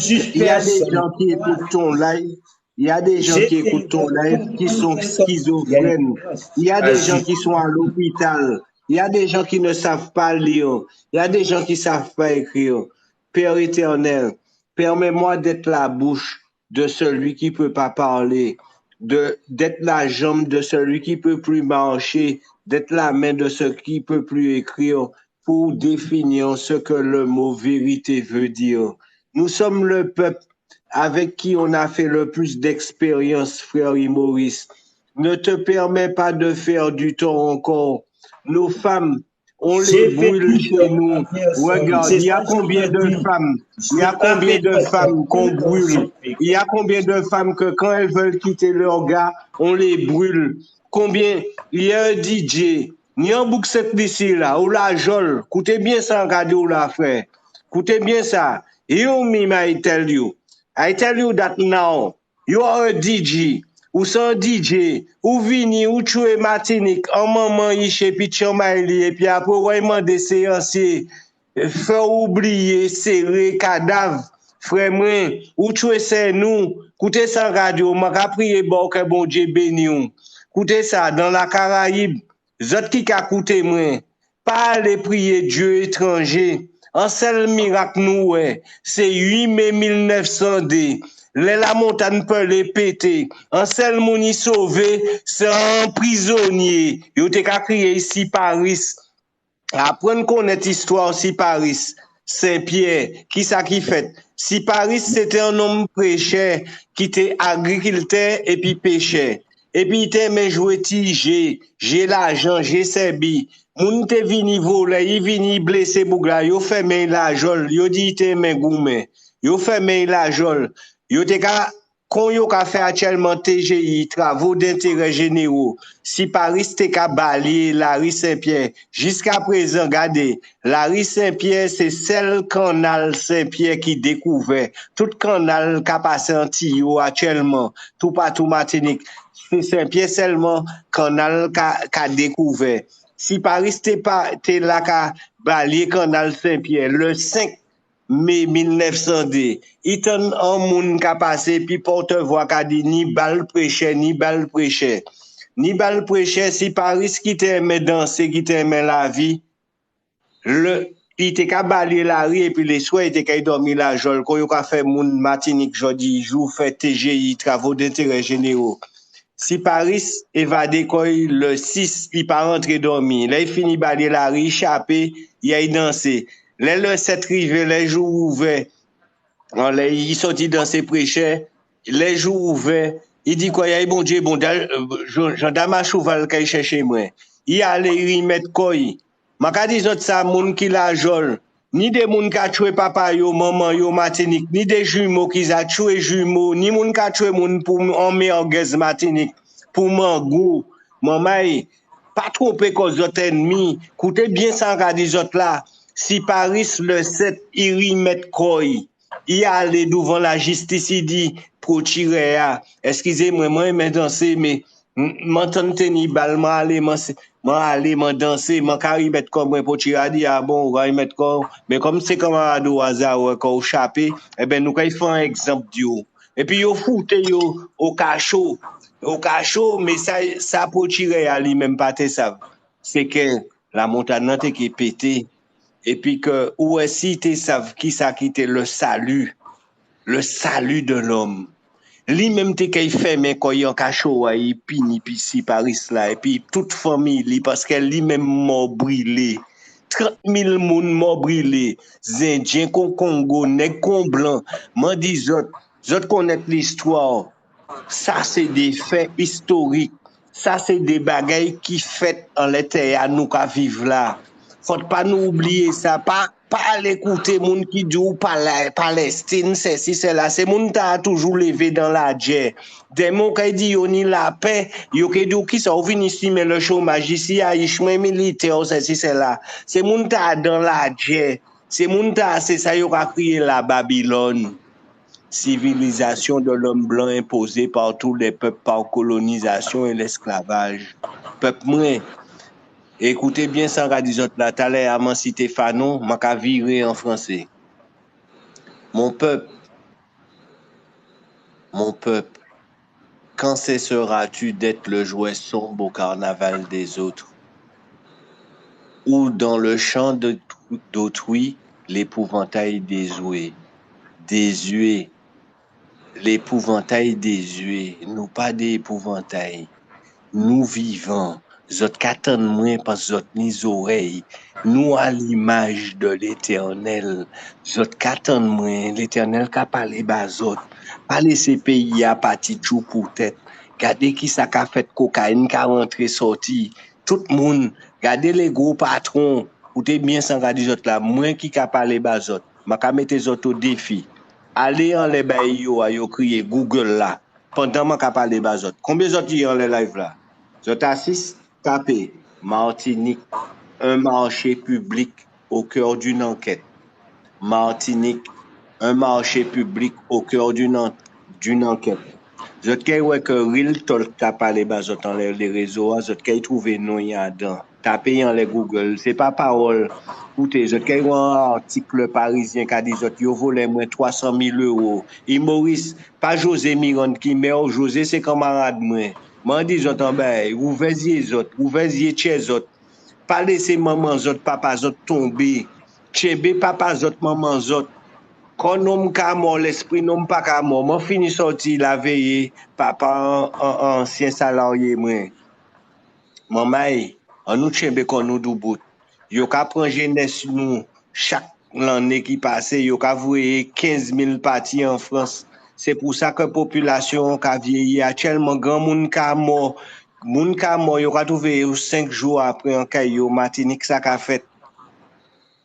Il y a des gens qui écoutent ton live. Il y a des gens qui écoutent ton live qui sont schizophrènes. Il y a des gens qui sont à l'hôpital. Il y a des gens qui ne savent pas lire. Il y a des gens qui ne savent pas écrire. Père éternel, permets-moi d'être la bouche de celui qui ne peut pas parler, d'être la jambe de celui qui ne peut plus marcher, d'être la main de celui qui ne peut plus écrire, pour définir ce que le mot vérité veut dire. Nous sommes le peuple avec qui on a fait le plus d'expérience, frère Maurice. Ne te permets pas de faire du tort encore. Nos femmes, on les brûle chez nous. Regarde, il y a combien de femmes? Il y a combien de femmes qu'on brûle? Il y a combien de femmes que quand elles veulent quitter leur gars, on les brûle? Combien? Il y a un DJ. Ni un bouc cette ici là, ou la jol. Écoutez bien ça, regardez ou la frère. Écoutez bien ça. You me, I tell you that now, you are a DJ. Ou son DJ, ou vini, ou choué Martinique, en maman yché, puis chamaili, et puis après, ouais, des séanciers, faire oublier, serrer, cadavre, frère moi, ou choué c'est nous, écoutez ça radio, m'a prié bon que bon Dieu béni ou. Écoutez ça, dans la Caraïbe, zot qui ka coûté moi, pas aller prier Dieu étranger. Un seul miracle nous, c'est 8 mai 1900D. La montagne peut les péter. Un seul mouni sauvé, c'est un prisonnier. Yo te ka crié ici Paris. Apprendre connaître histoire si Paris. Saint-Pierre, qui ça qui fait? Si Paris c'était un homme prêcheur, qui était agriculteur et puis pêcheur. Et puis il t'aimait jouer tigé, j'ai l'argent, j'ai serbi. Moun te vini voler, il vini blessé bougla, yo fait men la jol, yo dit te men goumen. Yo fait men la jol. Yo te ka kon yo ka fait actuellement TGI, travaux d'intérêt généraux. Si Paris te ka bali la rue Saint-Pierre, jusqu'à présent, regardez, la rue Saint-Pierre, c'est celle canal Saint-Pierre qui découvert. Tout canal qui a passé en tuyau actuellement, tout partout Martinique. C'est Saint-Pierre seulement canal qu'a découvert. Si Paris t'es là qu'a balié canal Saint-Pierre le 5 mai 1900D, il y a un monde qui a passé puis porte-voix qui a dit ni balle prêcheur, ni balle prêcheur. Ni balle prêcheur, si Paris qui t'aimait danser, qui t'aimait la vie, il était qu'à balayer la rue et puis les soirs il était qu'à dormir la jol. Quand il a fait moun Martinique jeudi, jour fait TGI, travaux d'intérêt généraux. Si Paris évadé le 6, il pas rentré dormir. Là, il finit balayer la rue, échappé, il a dansé. Là, le 7 rivé, les jours ouverts. Là, il sortit dans ses prêcheurs, les jours ouverts. Il dit quoi, il y a bon Dieu, bon, gendarme à cheval qu'il cherche moi. Il allait y mettre quoi. Ma ka di zot ça moun qui la jol, ni des moun qui a tué papa yo, maman yo Martinique, ni des jumeaux qui a tué jumeaux, ni moun qui a tué moun pour en merguez Martinique, pour mangou, maman, pas trop cause zot ennemi, écoutez bien ça ka di zot là. Si Paris le 7, il remet quoi? Il a allé devant la justice, il dit, pour tirer, excusez-moi, moi, je danser, mais, m'entends tenir balle, moi danser, moi, carré mettre comme moi pour tirer, dit, ah bon, on va y mettre quoi? Mais comme c'est comme un au hasard, quand on chape, eh ben, nous, quand il faut un exemple du haut. Et puis, yo foute, yo, au cachot, mais ça pour tirer, à lui-même, pas ça. C'est que la montagne, qui est pétée. Et puis que, où est si tu savent qui ça qui était le salut de l'homme. Lui-même te qu'il fait, mais quand il en cachot, il pini, puis si Paris là, et puis toute famille, parce qu'elle lui-même m'a brûlé. 30 000 moun m'a brûlé. Zindien, Congo, nèg con blanc. M'en dit, zot connaître l'histoire. Ça, c'est des faits historiques. Ça, c'est des bagailles qui fait en l'été à nous qu'à vivre là. Faut pas nous oublier ça. Pas l'écouter moun qui dit ou Palestine, c'est si, c'est là. C'est moun ta toujours levé dans la guerre. Des mots qui dit yon ni la paix, yon qui dit qui sont venus ici, mais le chômage ici, a chemin militaire, c'est si, c'est là. C'est moun ta dans la guerre. C'est moun ta, c'est ça, yon a crié la Babylone. Civilisation de l'homme blanc imposée par tous les peuples par colonisation et l'esclavage. Peuple moins, écoutez bien ça, radisot la talè à m'en citer Fanon, m'a ka viré en français. Mon peuple, quand cesseras-tu d'être le jouet sombre au carnaval des autres? Ou dans le chant d'autrui, l'épouvantail désuet, l'épouvantail désuet, nous pas d'épouvantail, nous vivons, zot katan moins parce zot ni oreilles, nous à l'image de l'Éternel, zot katan moins, l'Éternel ka parlé ba zot, pas laisser pays à parti chou pour tête, gardez qui ça ka fait cocaïne ka rentré sorti, tout le monde, gardez les gros patrons, ou t'es bien sans garder zot là, moins qui ka parlé ba zot, ma ka mette zot au défi. Allez en les bails yo crier Google là. Pendant que je parle de autres. Combien d'autres y en les live là? Je t'assiste, tapez Martinique, un marché public au cœur d'une enquête. Martinique, un marché public au cœur d'une enquête. Je te ouais que Real Talk t'a parlé dans les réseaux, je te trouvé non y a dedans. Tapez en les Google, c'est pas parole. Écoutez, je te un article parisien qui a dit yo volé moins 300 000 euros. Et Maurice, pas José Mirande qui met José c'est camarade moi. M'en dit j'entends ben, ouvrez-y chez autres. Pas laisser maman zot, papa zot tomber. Chebe papa zot, maman zot. Quand nous ka mort, l'esprit nous pas ka mort. Moi fini sorti la veille, papa ancien salarié moi. Maman, on nous chebe kon nous dou bout. Yo ka prend jeunesse nous chaque l'année qui passe, yo ka voué 15 000 partis en France. C'est pour ça que population ka vieilli actuellement grand moun ka mort. Moun ka mort, yo ka trouvé 5 jours après en Caillou Martinique ça ka fait.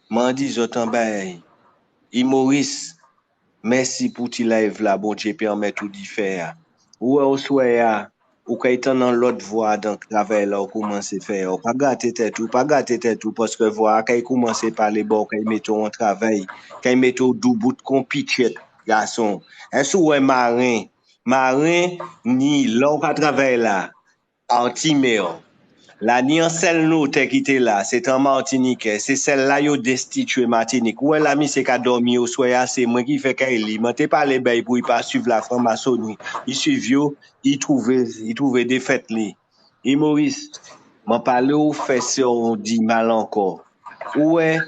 M'en dit j'entends ben Maurice, merci pour ti live là, bon Dieu permet tout d'y faire. Ou au soir, ou quand étant dans l'autre voie dans le travail là, ou commence à faire, ou pas gâter tout, parce que voir, quand il commence à parler, bon, quand il met au travail, quand il met au bout de compitié, garçon. Est-ce que marin, ni l'on va travailler là, anti-méo. La ni an sel nou te qui était là, c'est en Martinique, c'est celle-là yo destitué Martinique. Où est l'ami c'est qu'a dormi au soya, c'est moi qui fait qu'il li. Moi t'es pas les bay pour y pas suivre la franc-maçonnerie. Il suivent yo, il trouvait des fêtes li. Et Maurice, m'en parle ou fait ça on dit mal encore. Où est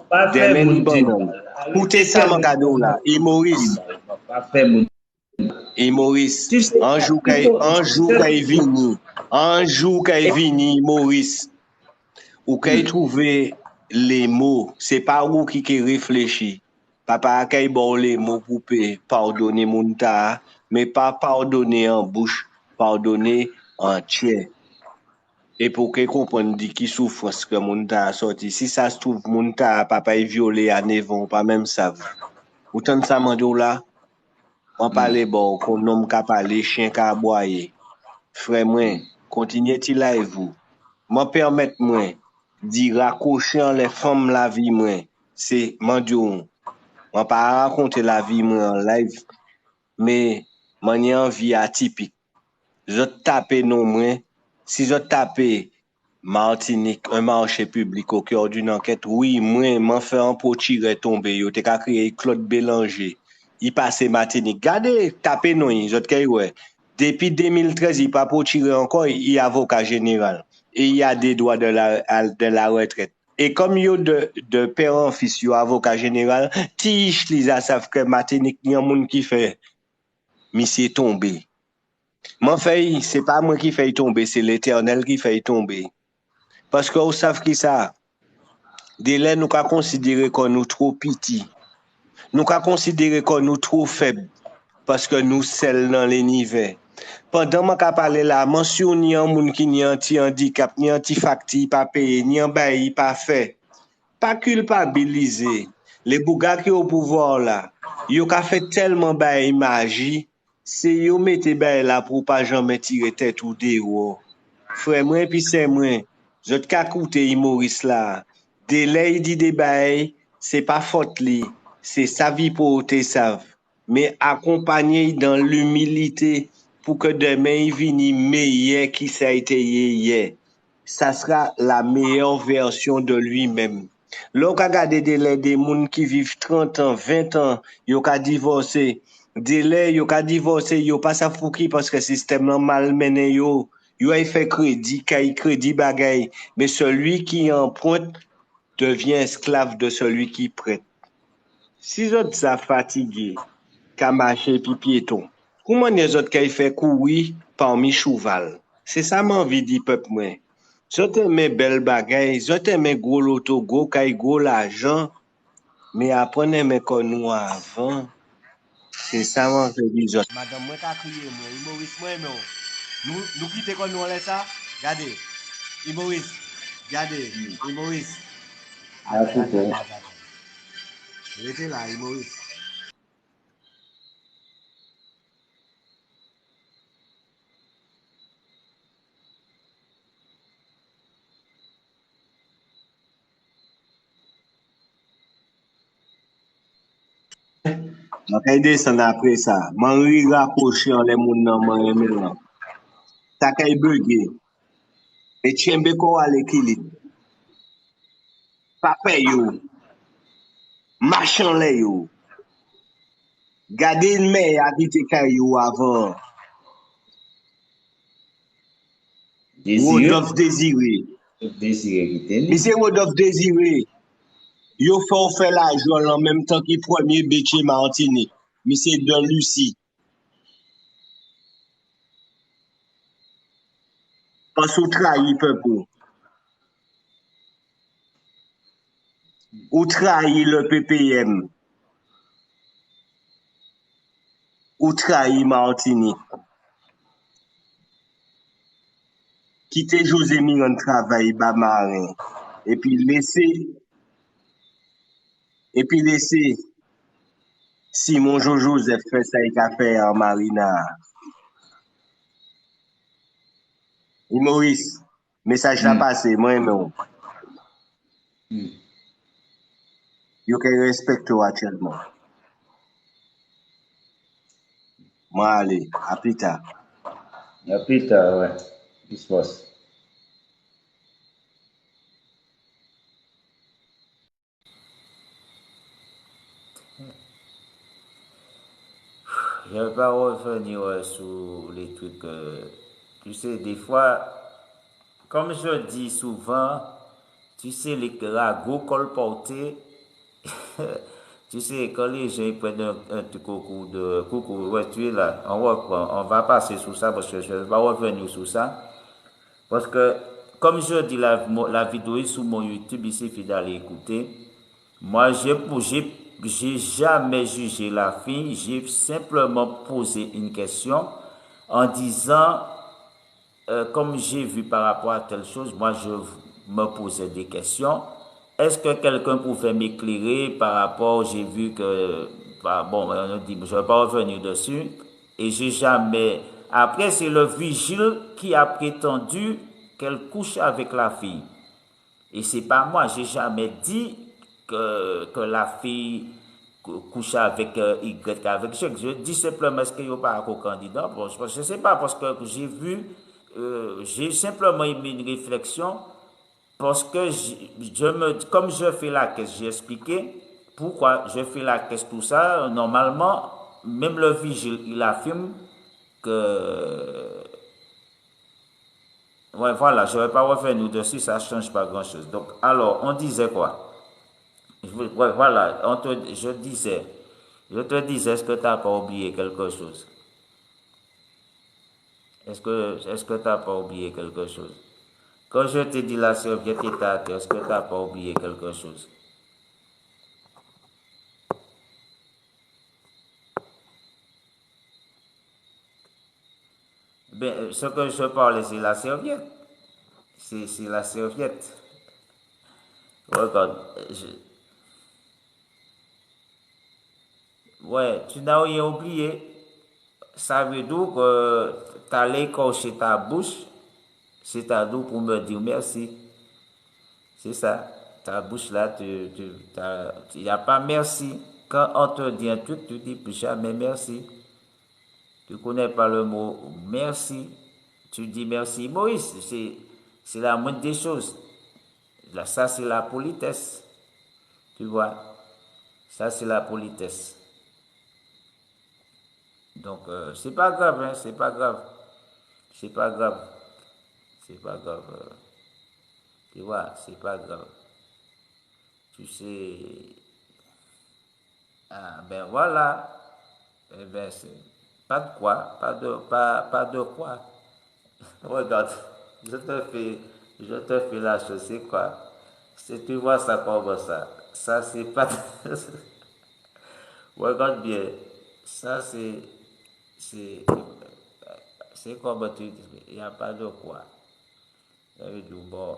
Pas des fait men moun di banan. mal. Écoutez ça mon cadeau là. Et Maurice, Pas fait moun. Tu sais, un jour qu'il vini, Maurice, ou qu'il trouve les mots, c'est pas où qui réfléchit. Papa qu'il bon les mots pour pardonner mon ta, mais pas pardonner en bouche, pardonner en chair. Et pour qu'il comprenne dit qui souffrance que mon ta a sorti. Si ça se trouve, mon ta, papa est violé à Nevon, pas même ça. Autant de ça, mando là, on parle bon, qu'on homme ka parler, chien ka aboyer. Frère moi, continuez ti live vous. Moi permettre moi, dit raccrocher les femmes la vie moi. C'est mandio. On pas raconter la vie moi en live, mais man en vie atypique. Je tape non moi, si je tape Martinique, un marché public au cœur d'une enquête, oui, moi, m'en fait un pot tirer tomber, yo, t'es qu'à créer Claude Bélanger. Il passe Martinique. Gardez, tapez non, je te ouais. Depuis 2013, il pas pour tirer encore, il est avocat général. Et il y a des droits de la retraite. Et comme yo de père en fils, yo avocat général, tiche les savent que Martinique, il y a un monde qui fait, monsieur tombé. M'en fait, c'est pas moi qui fait tomber, c'est l'éternel qui fait tomber. Parce que vous savez qui ça, dès nous avons considéré qu'on nous trop petit. Nous avons considéré qu'on nous trop faible. Parce que nous sommes dans les niveaux. Pendant que je parle là, mention ni un monde qui ni anti-handicap, ni anti-facti, pas payé, ni un bail, pas fait. Pas culpabiliser. Les bougas qui au pouvoir là, ils ont fait tellement bail magie, c'est yo mettez bail là pour pas jamais tirer tête ou dehors. Frère moi puis c'est moi. Je te ka coûter Maurice là. Délai il dit des bail, c'est pas faute li, c'est sa vie pour te savent. Mais accompagner dans l'humilité pour que demain il vienne meilleur qui ça a été hier. Ça sera la meilleure version de lui-même. L'on ka gade des moun qui vivent 30 ans, 20 ans, yo ka divorcé. Délai, yo ka divorcé, yo pas sa fouki parce que système nan malmené yo. Yo a fait crédit bagay. Mais celui qui emprunte devient esclave de celui qui prête. Si autres ça fatigué, ka marché puis piéton, comment les autres qui fait courir parmi cheval? C'est ça m'envie dit peuple moi. Je t'aime belle bagay, je t'aime gros loto, gros kay, gros l'argent, mais apprenez mes nous avant. C'est ça m'envie dit autres. Madame moi ka crier moi, Maurice moi non. Nous quitter qu'on nous laisse ça. Regardez. Maurice. Regardez. Maurice. Attends. Il était là, Maurice. On va descendre après ça. Manri rapproché en les moun nan man remè lan. Ta kay bugué. Et tchembe ko à l'équilibre. Pape yo. Machan le yo. Gade l'mè habite kay yo avant. Rodolphe Désiré. Désiré qui était. Mais c'est Rodolphe Désiré. Yo fait l'argent en même temps qu'il premier Béché Martinique. Mais c'est de Lucie. Parce qu'on trahit peuple. Ou trahit le PPM. Ou trahit Martinique. Quitter José Miron travail bas marin. Et puis laisser Simon Joseph fait ça et qu'a fait en Marina. Et Maurice, message là passé, moi non. Yo que respecte actuellement. Moi allez, à plus tard. À plus tard, ouais. Il se passe. Je ne vais pas revenir sur les trucs. Tu sais, des fois, comme je dis souvent, tu sais, les ragots colportés, tu sais, quand les gens prennent un petit coucou, ouais, tu es là, on reprend, on va passer sur ça parce que je ne vais pas revenir sur ça. Parce que, comme je dis, la vidéo est sur mon YouTube, il suffit d'aller écouter. Moi, j'ai jamais jugé la fille, j'ai simplement posé une question en disant, comme j'ai vu par rapport à telle chose, moi je me posais des questions. Est-ce que quelqu'un pouvait m'éclairer par rapport, j'ai vu que, bah, bon, on dit, je ne vais pas revenir dessus, et j'ai jamais, après c'est le vigile qui a prétendu qu'elle couche avec la fille. Et c'est pas moi, j'ai jamais dit que la fille couche avec Y, avec X. Je dis simplement est-ce qu'il n'y a pas un candidat. Bon, je ne sais pas, parce que j'ai vu, j'ai simplement émis une réflexion, parce que comme je fais la caisse, j'ai expliqué pourquoi je fais la caisse, tout ça. Normalement, même le vigile, il affirme que, ouais, voilà, je ne vais pas revenir dessus, ça ne change pas grand-chose. Donc, alors, on disait quoi? Ouais, voilà, je te disais, est-ce que tu n'as pas oublié quelque chose? Est-ce que tu n'as pas oublié quelque chose? Quand je te dis la serviette est à terre, est-ce que tu n'as pas oublié quelque chose? Ben, ce que je parlais, c'est la serviette. C'est la serviette. Regarde, ouais, tu n'as rien oublié. Ça veut dire que tu allais écorcher ta bouche, c'est-à-dire pour me dire merci. C'est ça. Ta bouche là, il n'y a pas merci. Quand on te dit un truc, tu dis plus jamais merci. Tu ne connais pas le mot merci. Tu dis merci. Maurice, c'est la moindre des choses. Là, ça, c'est la politesse. Tu vois? Ça, c'est la politesse. Donc, c'est pas grave, hein, c'est pas grave. C'est pas grave. C'est pas grave. Tu vois, c'est pas grave. Tu sais. Ah, ben voilà. Eh ben, c'est pas de quoi. Pas de quoi. Regarde, je te fais la chose, c'est quoi? Si tu vois ça comme ça, ça c'est pas. Regarde bien, ça c'est, c'est comme tu dis, il n'y a pas de quoi. Ça veut dire, bon,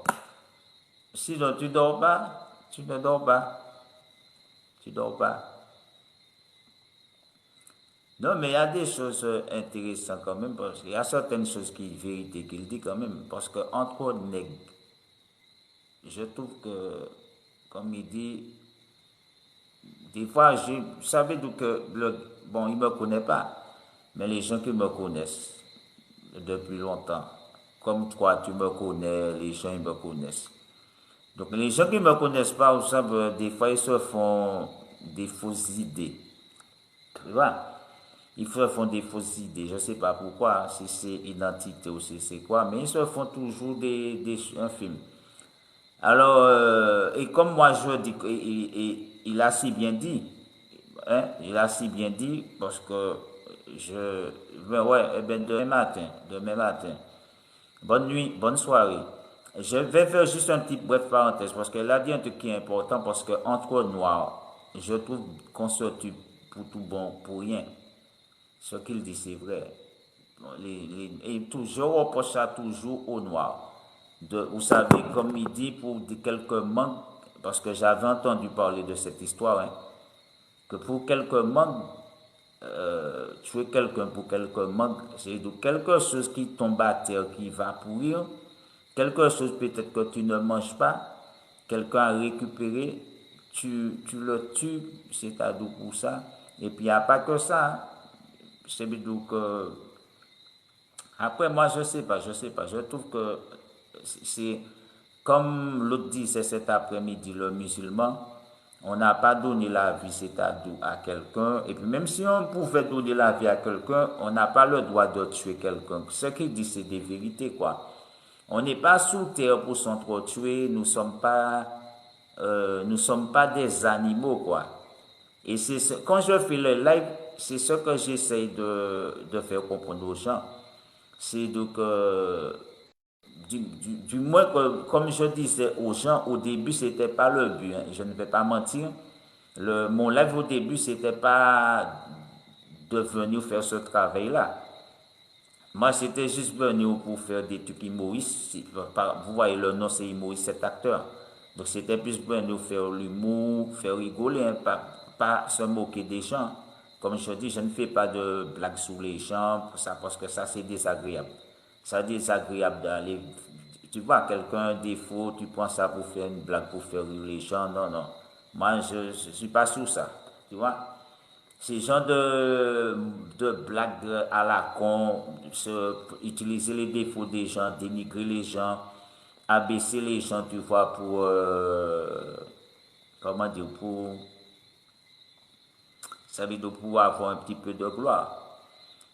sinon tu dors pas, tu ne dors pas, tu dors pas. Non, mais il y a des choses intéressantes quand même, parce qu'il y a certaines choses qui, vérité qu'il dit quand même, parce que entre nègres, je trouve que, comme il dit, des fois, vous savez donc que, bon, il ne me connaît pas, mais les gens qui me connaissent depuis longtemps, comme toi, tu me connais, les gens, ils me connaissent. Donc, les gens qui ne me connaissent pas, vous savez, des fois, ils se font des fausses idées. Tu vois? Ils se font des fausses idées. Je ne sais pas pourquoi, si c'est identité ou si c'est quoi, mais ils se font toujours un film. Alors, et comme moi je dis, il a si bien dit, hein, il a si bien dit, parce que ben ouais, eh ben demain matin, bonne nuit, bonne soirée. Je vais faire juste un petit bref parenthèse, parce qu'elle a dit un truc qui est important, parce que entre noirs, je trouve qu'on se tue pour tout bon, pour rien. Ce qu'il dit, c'est vrai. Bon, et toujours, on reproche ça toujours aux Noirs. Vous savez, comme il dit, pour quelques manques, parce que j'avais entendu parler de cette histoire, hein, que pour quelques manques, tuer quelqu'un pour quelques manques, c'est de quelque chose qui tombe à terre, qui va pourrir, quelque chose peut-être que tu ne manges pas, quelqu'un a récupéré, tu le tues, c'est-à-dire pour ça. Et puis il n'y a pas que ça, hein. C'est donc après moi je sais pas, je trouve que c'est comme l'autre dit, c'est cet après-midi le musulman, on n'a pas donné la vie, c'est-à-dire à quelqu'un, et puis même si on pouvait donner la vie à quelqu'un, on n'a pas le droit de tuer quelqu'un. Ce qu'il dit, c'est des vérités, quoi. On n'est pas sous terre pour s'entretuer, nous sommes pas des animaux, quoi. Et quand je fais le live, c'est ce que j'essaye de faire comprendre aux gens. C'est donc, du moins, comme je disais aux gens, au début, c'était pas le but, hein, je ne vais pas mentir. Mon live au début, c'était pas de venir faire ce travail-là. Moi, c'était juste venu pour faire des trucs humoristes. Vous voyez, le nom, c'est humoriste, cet acteur. Donc, c'était plus venu faire l'humour, faire rigoler, hein, pas se moquer des gens. Comme je dis, je ne fais pas de blagues sur les gens, ça, parce que ça, c'est désagréable. C'est désagréable d'aller tu vois, quelqu'un a un défaut, tu prends ça pour faire une blague, pour faire rire les gens. Non, non. Moi, je ne suis pas sur ça. Tu vois? Ces genre de blagues à la con, utiliser les défauts des gens, dénigrer les gens, abaisser les gens, tu vois, pour, comment dire, pour, ça veut dire pour avoir un petit peu de gloire.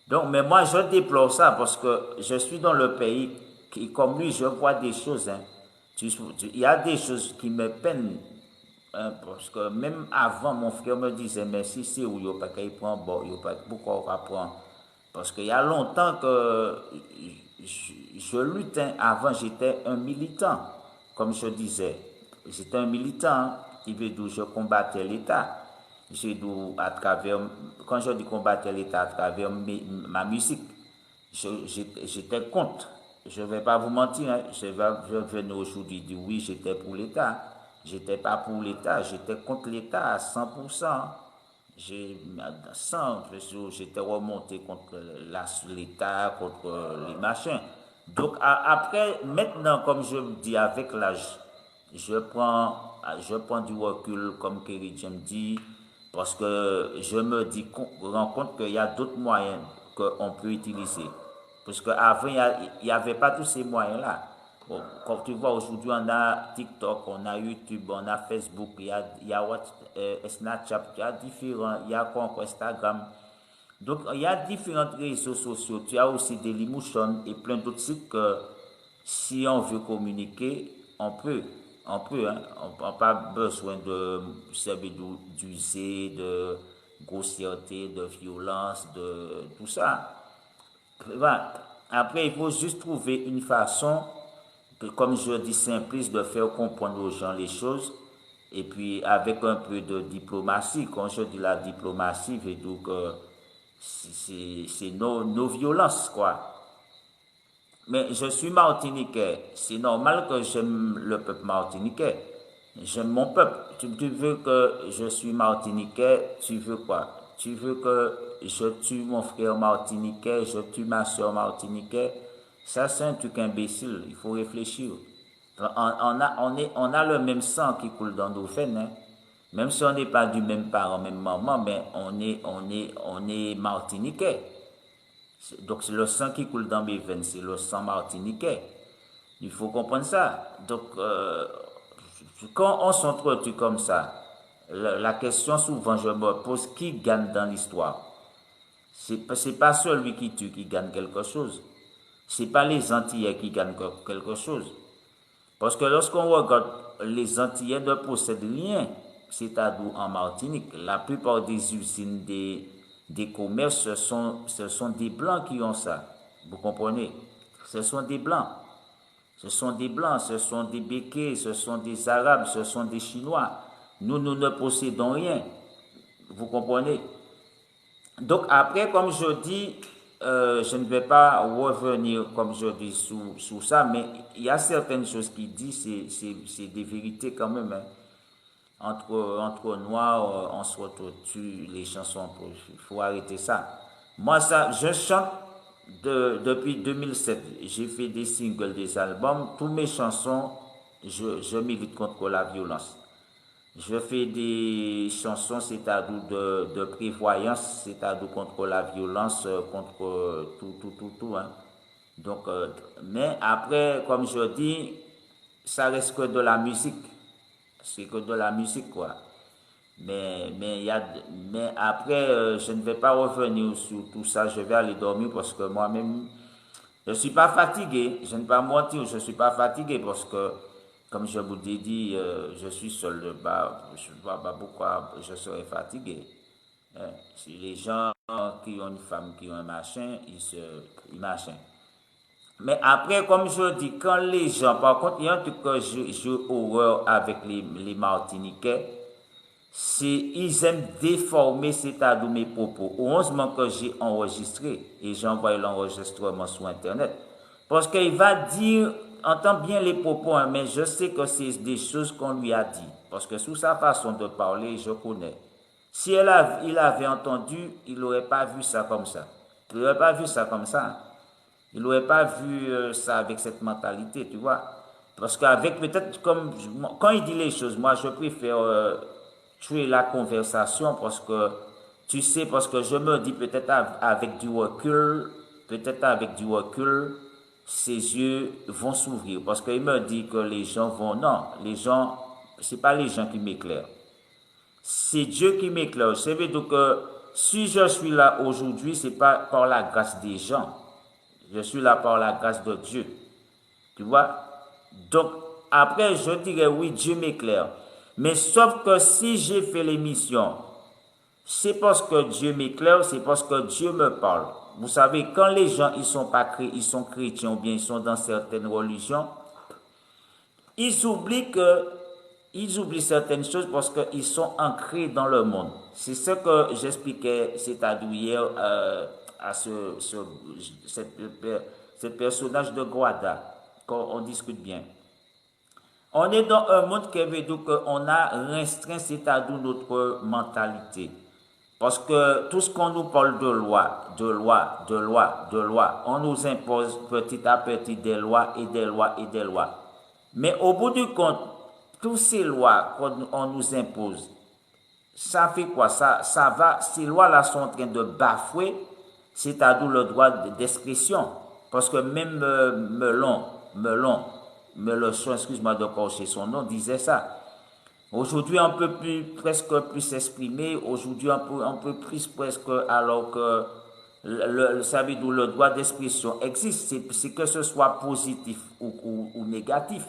Donc, mais moi, je déplore ça parce que je suis dans le pays qui, comme lui, je vois des choses. Hein. Il y a des choses qui me peinent. Hein, parce que même avant, mon frère me disait, mais si c'est où il n'y a pas qu'il prend, bon, il n'y a pas pourquoi on va prendre. Parce qu'il y a longtemps que je lutte. Hein. Avant, j'étais un militant, comme je disais. J'étais un militant, hein, qui veut dire je combattais l'État. J'ai dit à travers, quand je dis combattre l'État à travers ma musique, j'étais contre. Je ne vais pas vous mentir, hein, je venais aujourd'hui dire oui, j'étais pour l'État. J'étais pas pour l'État, j'étais contre l'État à 100%. J'étais remonté contre l'État, contre les machins. Donc après, maintenant, comme je me dis avec l'âge, je prends du recul, comme Kerry James dit, parce que je me rends compte qu'il y a d'autres moyens qu'on peut utiliser. Parce qu'avant, il n'y avait pas tous ces moyens-là. Bon, comme tu vois, aujourd'hui, on a TikTok, on a YouTube, on a Facebook, il y a Snapchat, il y a différents, il y a quoi encore, Instagram. Donc, il y a différents réseaux sociaux. Tu as aussi Dailymotion et plein d'autres sites que si on veut communiquer, on peut. On peut, hein. On n'a pas besoin de d'user de grossièreté, de violence, de tout ça. Voilà. Après, il faut juste trouver une façon, comme je dis, simpliste, de faire comprendre aux gens les choses. Et puis, avec un peu de diplomatie, quand je dis la diplomatie, je veux dire que c'est nos violences, quoi. Mais je suis martiniquais. C'est normal que j'aime le peuple martiniquais. J'aime mon peuple. Tu veux que je suis martiniquais, tu veux quoi? Tu veux que je tue mon frère martiniquais, je tue ma soeur martiniquais? Ça, c'est un truc imbécile. Il faut réfléchir. On a le même sang qui coule dans nos veines, hein. Même si on n'est pas du même parent, même maman, mais on est martiniquais. Donc, c'est le sang qui coule dans mes veines, c'est le sang martiniquais. Il faut comprendre ça. Donc, quand on s'entretue comme ça, la question souvent je me pose, qui gagne dans l'histoire? C'est pas celui qui tue qui gagne quelque chose. C'est pas les Antillais qui gagnent quelque chose. Parce que lorsqu'on regarde, les Antillais ne possèdent rien, c'est-à-dire en Martinique. La plupart des usines, des commerces, ce sont des Blancs qui ont ça. Vous comprenez? Ce sont des Blancs. Ce sont des Blancs, ce sont des Békés, ce sont des Arabes, ce sont des Chinois. Nous ne possédons rien. Vous comprenez? Donc après, comme je dis, je ne vais pas revenir, comme je dis, sous ça, mais il y a certaines choses qui disent, c'est des vérités quand même. Hein. Entre noirs, on se retrouve les chansons, il faut arrêter ça. Moi, ça, je chante depuis 2007. J'ai fait des singles, des albums. Toutes mes chansons, je milite contre la violence. Je fais des chansons, c'est-à-dire de prévoyance, c'est-à-dire contre la violence, contre tout. Hein. Donc, mais après, comme je dis, ça reste que de la musique. C'est que de la musique, quoi. Mais après, je ne vais pas revenir sur tout ça. Je vais aller dormir parce que moi-même, je ne suis pas fatigué. Je ne vais pas mentir, je ne suis pas fatigué parce que, comme je vous l'ai dit, je suis seul. Bah, je ne vois pas pourquoi je serais fatigué. Hein. Si les gens qui ont une femme, qui ont un machin, ils machin. Mais après, comme je dis, quand les gens, par contre, il y a un truc que j'ai horreur avec les Martiniquais, c'est ils aiment déformer, c'est-à-dire mes propos. Heureusement que j'ai enregistré et j'ai envoyé l'enregistrement sur Internet. Parce qu'il va dire, entend bien les propos, hein, mais je sais que c'est des choses qu'on lui a dit. Parce que sous sa façon de parler, je connais. Si il avait entendu, il n'aurait pas vu ça comme ça. Il n'aurait pas vu ça comme ça. Il n'aurait pas vu ça avec cette mentalité, tu vois. Parce qu'avec peut-être comme quand il dit les choses, moi je préfère tuer la conversation parce que tu sais, parce que je me dis peut-être avec du recul, ses yeux vont s'ouvrir. Parce qu'il me dit que les gens vont, non, les gens, c'est pas les gens qui m'éclairent. C'est Dieu qui m'éclaire. Ça veut dire que si je suis là aujourd'hui, c'est pas par la grâce des gens. Je suis là par la grâce de Dieu. Tu vois? Donc, après, je dirais oui, Dieu m'éclaire. Mais sauf que si j'ai fait l'émission, c'est parce que Dieu m'éclaire, c'est parce que Dieu me parle. Vous savez, quand les gens ils sont pas ils sont chrétiens ou bien ils sont dans certaines religions, ils oublient que ils oublient certaines choses parce qu'ils sont ancrés dans le monde. C'est ce que j'expliquais, c'est-à-dire hier à cette, ce personnage de Guada, quand on discute bien. On est dans un monde qui veut dire qu'on a restreint, c'est-à-dire notre mentalité. Parce que tout ce qu'on nous parle de loi, de loi, de loi, de loi, on nous impose petit à petit des lois et des lois et des lois. Mais au bout du compte, toutes ces lois qu'on nous impose, ça fait quoi? Ça va, ces lois-là sont en train de bafouer, c'est-à-dire le droit d'expression. Parce que même Melanchon, excuse-moi de corriger son nom, disait ça. Aujourd'hui, on peut plus, presque plus s'exprimer. Aujourd'hui, on peut plus presque, alors que ça veut dire le droit d'expression existe. C'est que ce soit positif ou négatif.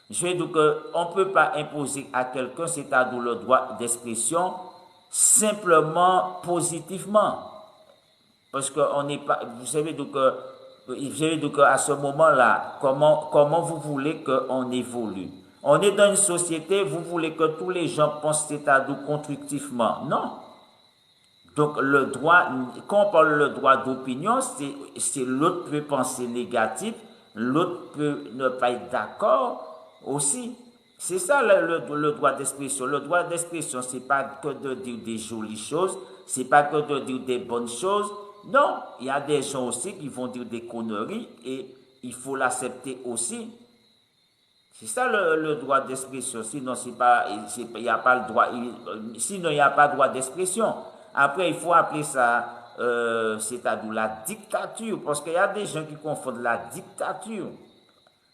Je veux dire qu'on ne peut pas imposer à quelqu'un, c'est-à-dire le droit d'expression, simplement positivement. Parce qu'on n'est pas, vous savez donc à ce moment-là, comment vous voulez qu'on évolue? On est dans une société, vous voulez que tous les gens pensent c'est-à-dire constructivement. Non. Donc le droit, quand on parle le droit d'opinion, c'est l'autre peut penser négatif, l'autre peut ne pas être d'accord aussi. C'est ça le droit d'expression. Le droit d'expression, c'est pas que de dire des jolies choses, c'est pas que de dire des bonnes choses. Non, il y a des gens aussi qui vont dire des conneries et il faut l'accepter aussi. C'est ça le droit d'expression. Sinon, il n'y a pas le droit. Sinon, il n'y a pas de droit d'expression. Après, il faut appeler ça, c'est-à-dire la dictature, parce qu'il y a des gens qui confondent la dictature.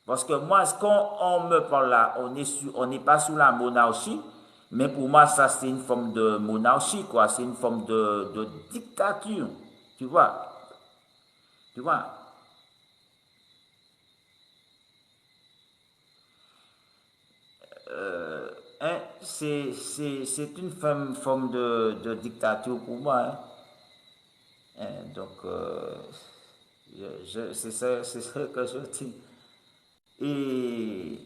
Parce que moi, quand on me parle là, on n'est pas sous la monarchie, mais pour moi, ça, c'est une forme de monarchie, quoi. C'est une forme de dictature. Tu vois? Tu vois? Hein, c'est une forme de dictature pour moi. Hein. Hein, donc, c'est ça que je dis. Et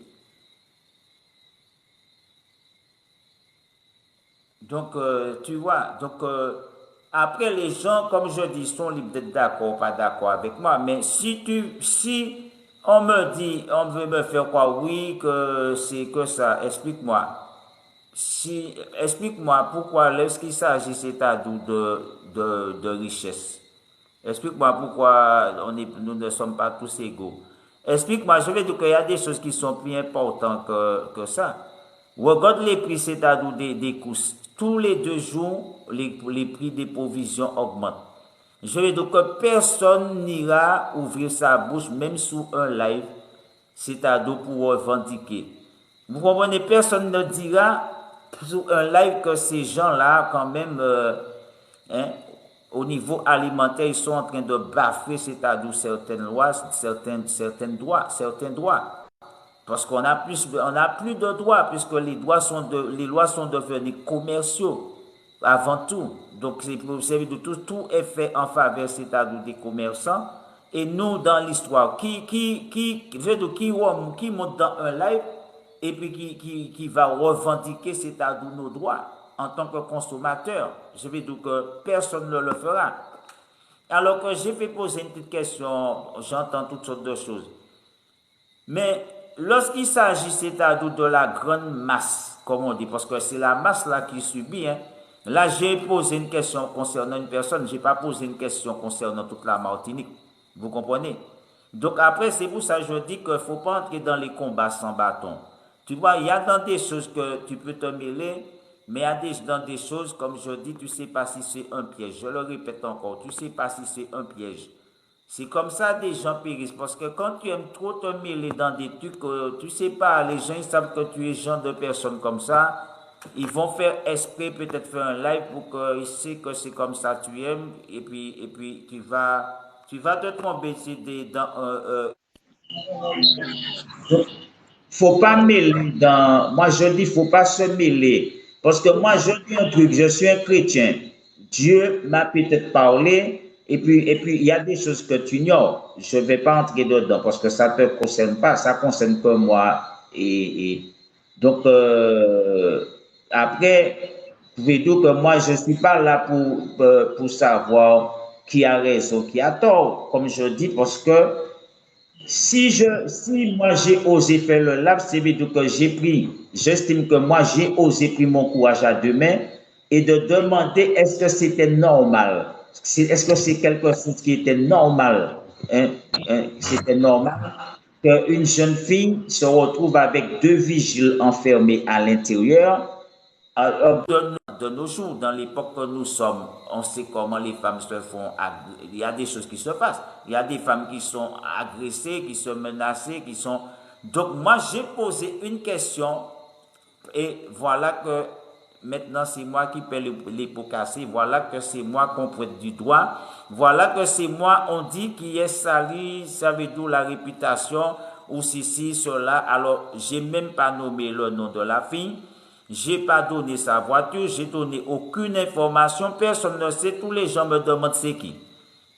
donc, tu vois, donc, après les gens, comme je dis, sont libres d'être d'accord ou pas d'accord avec moi. Mais si on me dit, on veut me faire croire, oui, que c'est que ça, explique-moi. Explique-moi pourquoi, lorsqu'il s'agit, c'est-à-dire de richesse, explique-moi pourquoi nous ne sommes pas tous égaux. Explique-moi, je vais dire qu'il y a des choses qui sont plus importantes que ça. Regarde les prix, c'est-à-dire des courses. Tous les 2 jours, les prix des provisions augmentent. Je vais dire que personne n'ira ouvrir sa bouche, même sous un live, c'est-à-dire pour revendiquer. Vous comprenez, personne ne dira sur un live que ces gens-là, quand même, hein, au niveau alimentaire, ils sont en train de bafouer, c'est-à-dire certaines lois, certains droits. Parce qu'on a plus de droits, puisque les lois sont devenues commerciaux avant tout. Donc, tout est fait en faveur, c'est-à-dire des commerçants. Et nous, dans l'histoire, qui monte dans un live et puis qui va revendiquer, c'est-à-dire nos droits en tant que consommateur. Je vais dire que personne ne le fera. Alors que j'ai fait poser une petite question, j'entends toutes sortes de choses. Mais lorsqu'il s'agit, c'est-à-dire de la grande masse, comme on dit, parce que c'est la masse là qui subit, hein. Là, j'ai posé une question concernant une personne, je n'ai pas posé une question concernant toute la Martinique. Vous comprenez? Donc après, c'est pour ça que je dis qu'il ne faut pas entrer dans les combats sans bâton. Tu vois, il y a dans des choses que tu peux te mêler, mais il y a dans des choses, comme je dis, tu ne sais pas si c'est un piège. Je le répète encore, tu ne sais pas si c'est un piège. C'est comme ça des gens périssent. Parce que quand tu aimes trop te mêler dans des trucs, tu ne sais pas, les gens ils savent que tu es genre de personne comme ça. Ils vont faire esprit, peut-être faire un live pour qu'ils sachent que c'est comme ça tu aimes. Et puis tu vas te tromper dans faut pas mêler dans. Moi, je dis, faut pas se mêler. Parce que moi, je dis un truc, je suis un chrétien. Dieu m'a peut-être parlé, et puis, il y a des choses que tu ignores. Je ne vais pas entrer dedans parce que ça ne te concerne pas, ça concerne que moi. Donc, après, vous pouvez dire que moi, je ne suis pas là pour savoir qui a raison, qui a tort, comme je dis, parce que si moi j'ai osé faire le lab, c'est plutôt que j'estime que moi j'ai osé pris mon courage à deux mains et de demander est-ce que c'était normal, est-ce que c'est quelque chose qui était normal, hein, c'était normal qu'une jeune fille se retrouve avec deux vigiles enfermés à l'intérieur de nos jours, dans l'époque que nous sommes, on sait comment les femmes se font. Il y a des choses qui se passent. Il y a des femmes qui sont agressées, qui sont menacées, qui sont. Donc, moi, j'ai posé une question et voilà que maintenant, c'est moi qui paie les pots cassés. Voilà que c'est moi qu'on pointe du doigt. Voilà que c'est moi, on dit, qui est sali, ça veut dire la réputation, ou ceci, cela. Alors, j'ai même pas nommé le nom de la fille. J'ai pas donné sa voiture, j'ai donné aucune information, personne ne sait, tous les gens me demandent c'est qui.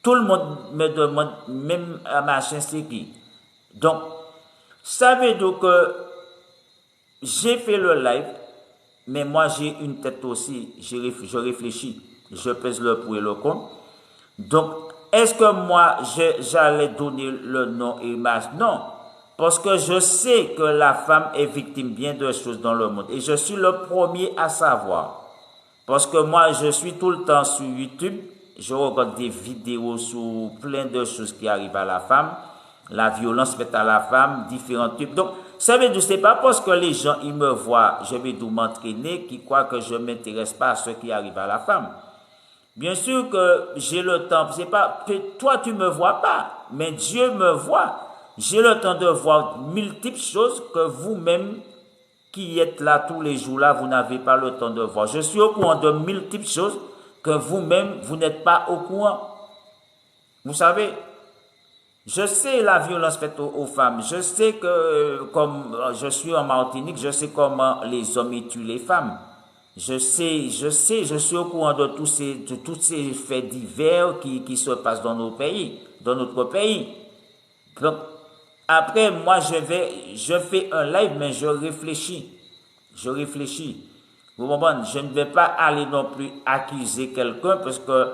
Tout le monde me demande, même à machin, c'est qui. Donc, ça veut dire que j'ai fait le live, mais moi j'ai une tête aussi, je réfléchis, je pèse le pour et le contre. Donc, est-ce que moi j'allais donner le nom et l'image? Non, parce que je sais que la femme est victime bien de choses dans le monde et je suis le premier à savoir. Parce que moi, je suis tout le temps sur YouTube, je regarde des vidéos sur plein de choses qui arrivent à la femme, la violence faite à la femme, différents types. Donc, ça veut dire, c'est pas parce que les gens, ils me voient, je vais m'entraîner, qui croient que je ne m'intéresse pas à ce qui arrive à la femme. Bien sûr que j'ai le temps, c'est pas, toi tu me vois pas, mais Dieu me voit. J'ai le temps de voir multiples choses que vous-même qui êtes là tous les jours là, vous n'avez pas le temps de voir. Je suis au courant de multiples choses que vous-même, vous n'êtes pas au courant. Vous savez, je sais la violence faite aux femmes. Je sais que, comme je suis en Martinique, je sais comment les hommes y tuent les femmes. Je suis au courant de tous ces faits divers qui se passent dans nos pays, dans notre pays. Donc, après, moi, je fais un live, mais je réfléchis. Je réfléchis. Vous comprenez? Je ne vais pas aller non plus accuser quelqu'un parce que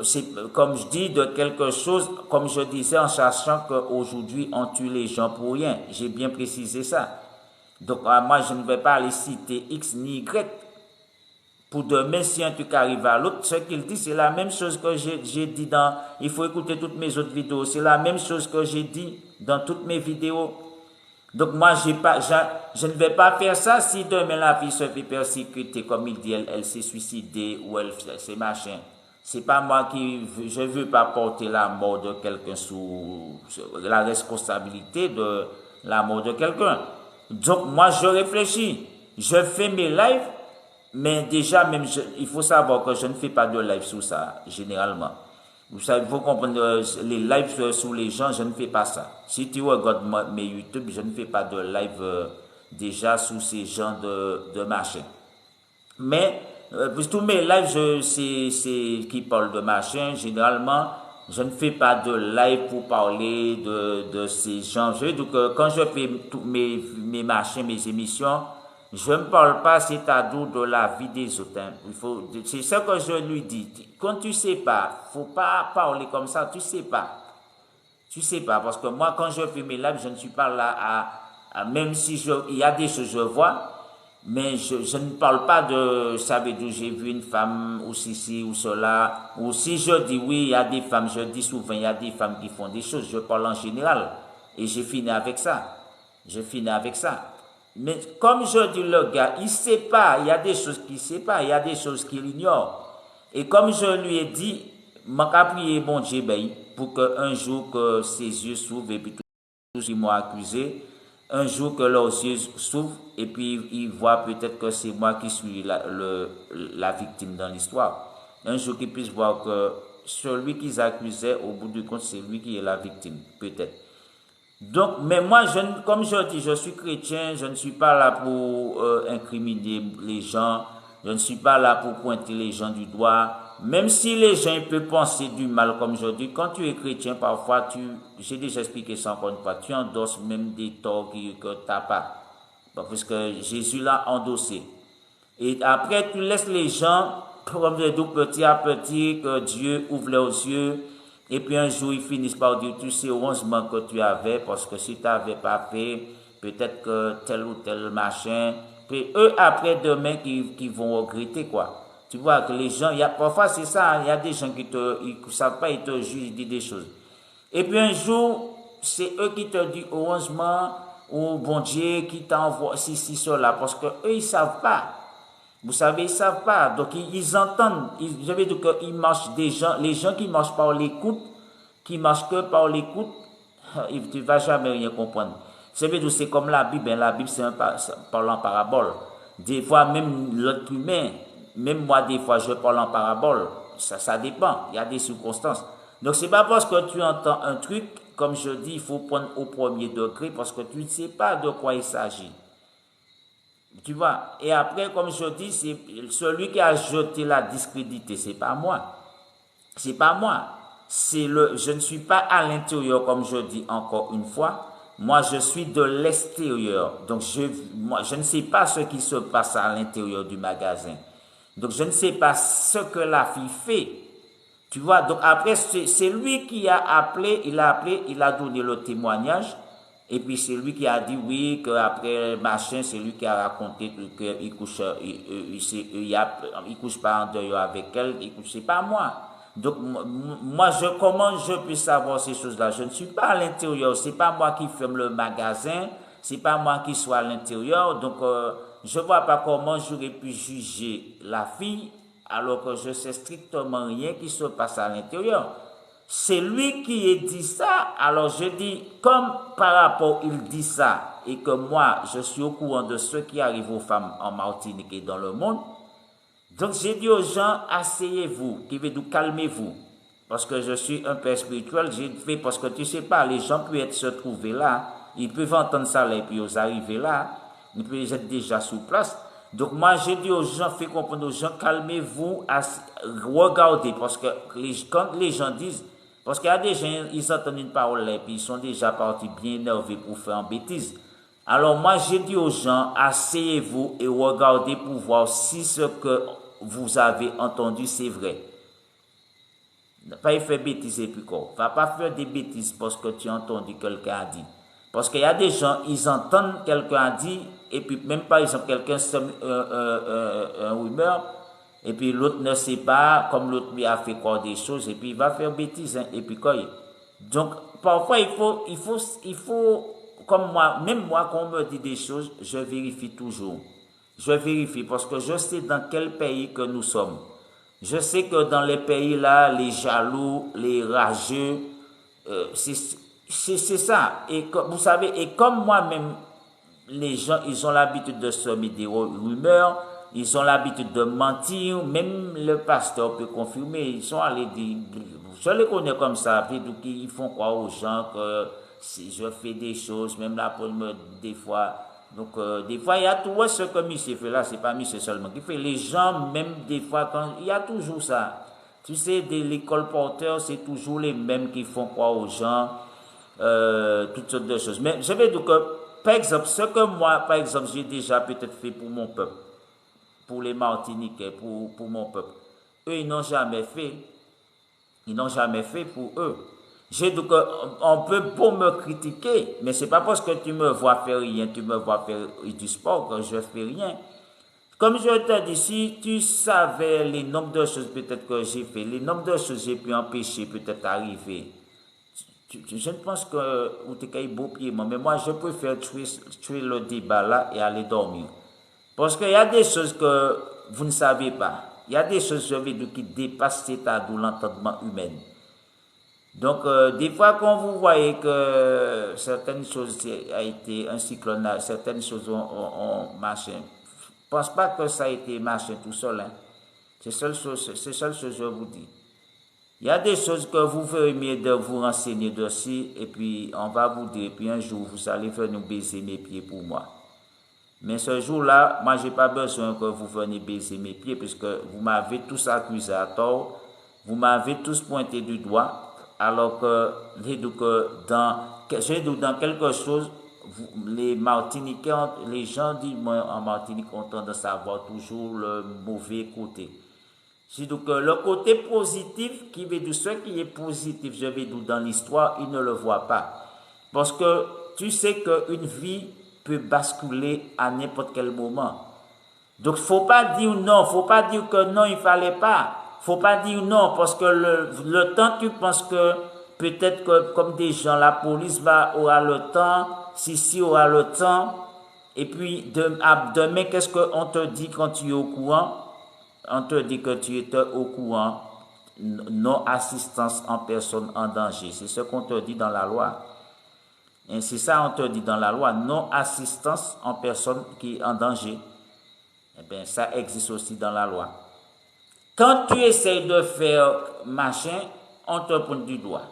c'est comme je dis de quelque chose, comme je disais en sachant qu'aujourd'hui on tue les gens pour rien. J'ai bien précisé ça. Donc moi je ne vais pas aller citer X ni Y pour demain si un truc arrive à l'autre. Ce qu'il dit c'est la même chose que j'ai dit dans, il faut écouter toutes mes autres vidéos, c'est la même chose que j'ai dit dans toutes mes vidéos. Donc moi, je ne vais pas faire ça si demain la fille se fait persécuter, comme il dit, elle s'est suicidée ou elle c'est machin. C'est pas moi je veux pas porter la mort de quelqu'un sous la responsabilité de la mort de quelqu'un. Donc moi, je réfléchis, je fais mes lives, mais déjà même, il faut savoir que je ne fais pas de live sur ça, généralement. Vous savez, il faut comprendre, les lives sur les gens, je ne fais pas ça. Si tu regardes mes YouTube, je ne fais pas de live déjà sous ces genres de machin. Mais tous mes lives, c'est qui parlent de machin. Généralement, je ne fais pas de live pour parler de ces gens. Donc, quand je fais tous mes machins, mes émissions, je ne parle pas, c'est-à-dire de la vie des autres. Hein. C'est ce que je lui dis. Quand tu sais pas, faut pas parler comme ça. Tu sais pas. Tu sais pas, parce que moi, quand je fais mes lives, je ne suis pas là même si il y a des choses que je vois, Mais je ne parle pas de, ça veut dire j'ai vu une femme ou ceci ou cela. Ou si je dis oui, il y a des femmes, je dis souvent, il y a des femmes qui font des choses. Je parle en général. Et j'ai fini avec ça. Je finis avec ça. Mais comme je dis, le gars, il ne sait pas. Il y a des choses qu'il ne sait pas. Il y a des choses qu'il ignore. Et comme je lui ai dit, m'a prié bon Dieu pour qu'un jour que ses yeux s'ouvrent et puis tout ce qui m'ont accusé, un jour que leurs yeux s'ouvrent et puis ils voient peut-être que c'est moi qui suis la victime dans l'histoire. Un jour qu'ils puissent voir que celui qu'ils accusaient, au bout du compte, c'est lui qui est la victime, peut-être. Donc, mais moi, comme je dis, je suis chrétien, je ne suis pas là pour incriminer les gens, je ne suis pas là pour pointer les gens du doigt. Même si les gens peuvent penser du mal, comme je dis, quand tu es chrétien, parfois, j'ai déjà expliqué ça encore une fois, tu endosses même des torts que tu n'as pas. Parce que Jésus l'a endossé. Et après, tu laisses les gens, comme je dis, petit à petit, que Dieu ouvre leurs yeux. Et puis un jour, ils finissent par dire, tu sais, heureusement que tu avais, parce que si tu n'avais pas fait, peut-être que tel ou tel machin. Puis eux, après, demain, qui vont regretter, quoi. Tu vois que les gens, parfois c'est ça, il y a des gens qui ne savent pas, ils te jugent, ils disent des choses. Et puis un jour, c'est eux qui te disent, heureusement, ou bon Dieu qui t'envoie ceci, cela, parce que eux, ils ne savent pas. Vous savez, ils ne savent pas. Donc, ils entendent. Je veux dire qu'ils marchent les gens qui marchent par l'écoute, qui marchent que par l'écoute, tu ne vas jamais rien comprendre. C'est comme la Bible. La Bible, c'est parle en parabole. Des fois, même l'être humain, même moi, des fois, je parle en parabole. Ça dépend. Il y a des circonstances. Donc, ce n'est pas parce que tu entends un truc, comme je dis, il faut prendre au premier degré parce que tu ne sais pas de quoi il s'agit. Tu vois, et après, comme je dis, c'est celui qui a jeté la discrédité, c'est pas moi. C'est pas moi. Je ne suis pas à l'intérieur, comme je dis encore une fois. Moi, je suis de l'extérieur. Donc, je ne sais pas ce qui se passe à l'intérieur du magasin. Donc, je ne sais pas ce que la fille fait. Tu vois, donc après, c'est lui qui a appelé, il a donné le témoignage. Et puis c'est lui qui a dit oui, qu'après machin, c'est lui qui a raconté qu'il couche, il couche pas en dehors avec elle, c'est pas moi. Donc moi, comment je peux savoir ces choses-là? Je ne suis pas à l'intérieur, c'est pas moi qui ferme le magasin, c'est pas moi qui suis à l'intérieur. Donc je vois pas comment j'aurais pu juger la fille alors que je sais strictement rien qui se passe à l'intérieur. C'est lui qui a dit ça, alors je dis, comme par rapport il dit ça, et que moi, je suis au courant de ce qui arrive aux femmes en Martinique et dans le monde, donc j'ai dit aux gens, asseyez-vous, qui veut dire calmez-vous, parce que je suis un père spirituel, j'ai fait, parce que tu sais pas, les gens peuvent se trouver là, ils peuvent entendre ça là, et puis ils arrivent là, ils peuvent être déjà sur place. Donc moi, j'ai dit aux gens, fais comprendre aux gens, calmez-vous, regardez, parce que quand les gens disent, parce qu'il y a des gens, ils entendent une parole et puis ils sont déjà partis bien énervés pour faire une bêtise. Alors moi, j'ai dit aux gens, asseyez-vous et regardez pour voir si ce que vous avez entendu, c'est vrai. Ne pas y faire bêtises et puis quoi. Va pas faire des bêtises parce que tu as entendu quelqu'un a dit. Parce qu'il y a des gens, ils entendent quelqu'un a dit, et puis même par exemple, quelqu'un sème un rumeur, et puis l'autre ne sait pas, comme l'autre lui a fait croire des choses, et puis il va faire bêtises, hein, et puis quoi. Donc, parfois, il faut, comme moi, même moi, quand on me dit des choses, je vérifie toujours. Je vérifie parce que je sais dans quel pays que nous sommes. Je sais que dans les pays là, les jaloux, les rageux, c'est ça. Et vous savez, et comme moi-même, les gens, ils ont l'habitude de semer des rumeurs, ils ont l'habitude de mentir, même le pasteur peut confirmer, ils sont allés dire, je les connais comme ça, ils font croire aux gens que si je fais des choses, même là pour me, des fois, donc des fois il y a tout ce que monsieur fait là, c'est pas monsieur seulement qui fait, les gens même des fois, il y a toujours ça. Tu sais, l'école porteur, c'est toujours les mêmes qui font croire aux gens, toutes sortes de choses. Mais je vais dire que, par exemple, ce que moi, par exemple, j'ai déjà peut-être fait pour mon peuple, pour les Martiniquais, pour mon peuple, eux, ils n'ont jamais fait. Ils n'ont jamais fait pour eux. J'ai dit qu'on peut pour me critiquer, mais c'est pas parce que tu me vois faire rien, tu me vois faire du sport que je fais rien. Comme je te dis, si tu savais les nombres de choses peut-être que j'ai fait, les nombres de choses que j'ai pu empêcher peut-être arriver, je ne pense que vous t'es beau pied, mais moi je préfère tuer le débat là et aller dormir. Parce qu'il y a des choses que vous ne savez pas. Il y a des choses, je vais dire, qui dépassent cet âge de l'entendement humain. Donc, des fois, quand vous voyez que certaines choses a été un cyclone, certaines choses ont marché, je ne pense pas que ça a été marché tout seul. Hein. C'est seule chose que je vous dis. Il y a des choses que vous ferez mieux de vous renseigner dessus, et puis on va vous dire, et puis un jour, vous allez venir baiser mes pieds pour moi. Mais ce jour-là, moi, je n'ai pas besoin que vous veniez baiser mes pieds, puisque vous m'avez tous accusé à tort, vous m'avez tous pointé du doigt, alors que dans quelque chose, les Martiniquais, les gens disent, moi, en Martinique, ont tendance à voir toujours le mauvais côté. C'est donc le côté positif, qui veut dire ce qui est positif, je vais dire dans l'histoire, il ne le voit pas. Parce que tu sais qu'une vie peut basculer à n'importe quel moment. Donc, faut pas dire non, faut pas dire que non, il fallait pas. Faut pas dire non, parce que le temps, tu penses que peut-être que comme des gens, la police aura le temps, Sissi aura le temps, et puis demain, qu'est-ce qu'on te dit quand tu es au courant? On te dit que tu étais au courant, non-assistance en personne en danger. C'est ce qu'on te dit dans la loi. Et c'est ça on te dit dans la loi, non-assistance en personne qui est en danger. Eh bien, ça existe aussi dans la loi. Quand tu essayes de faire machin, on te pointe du doigt.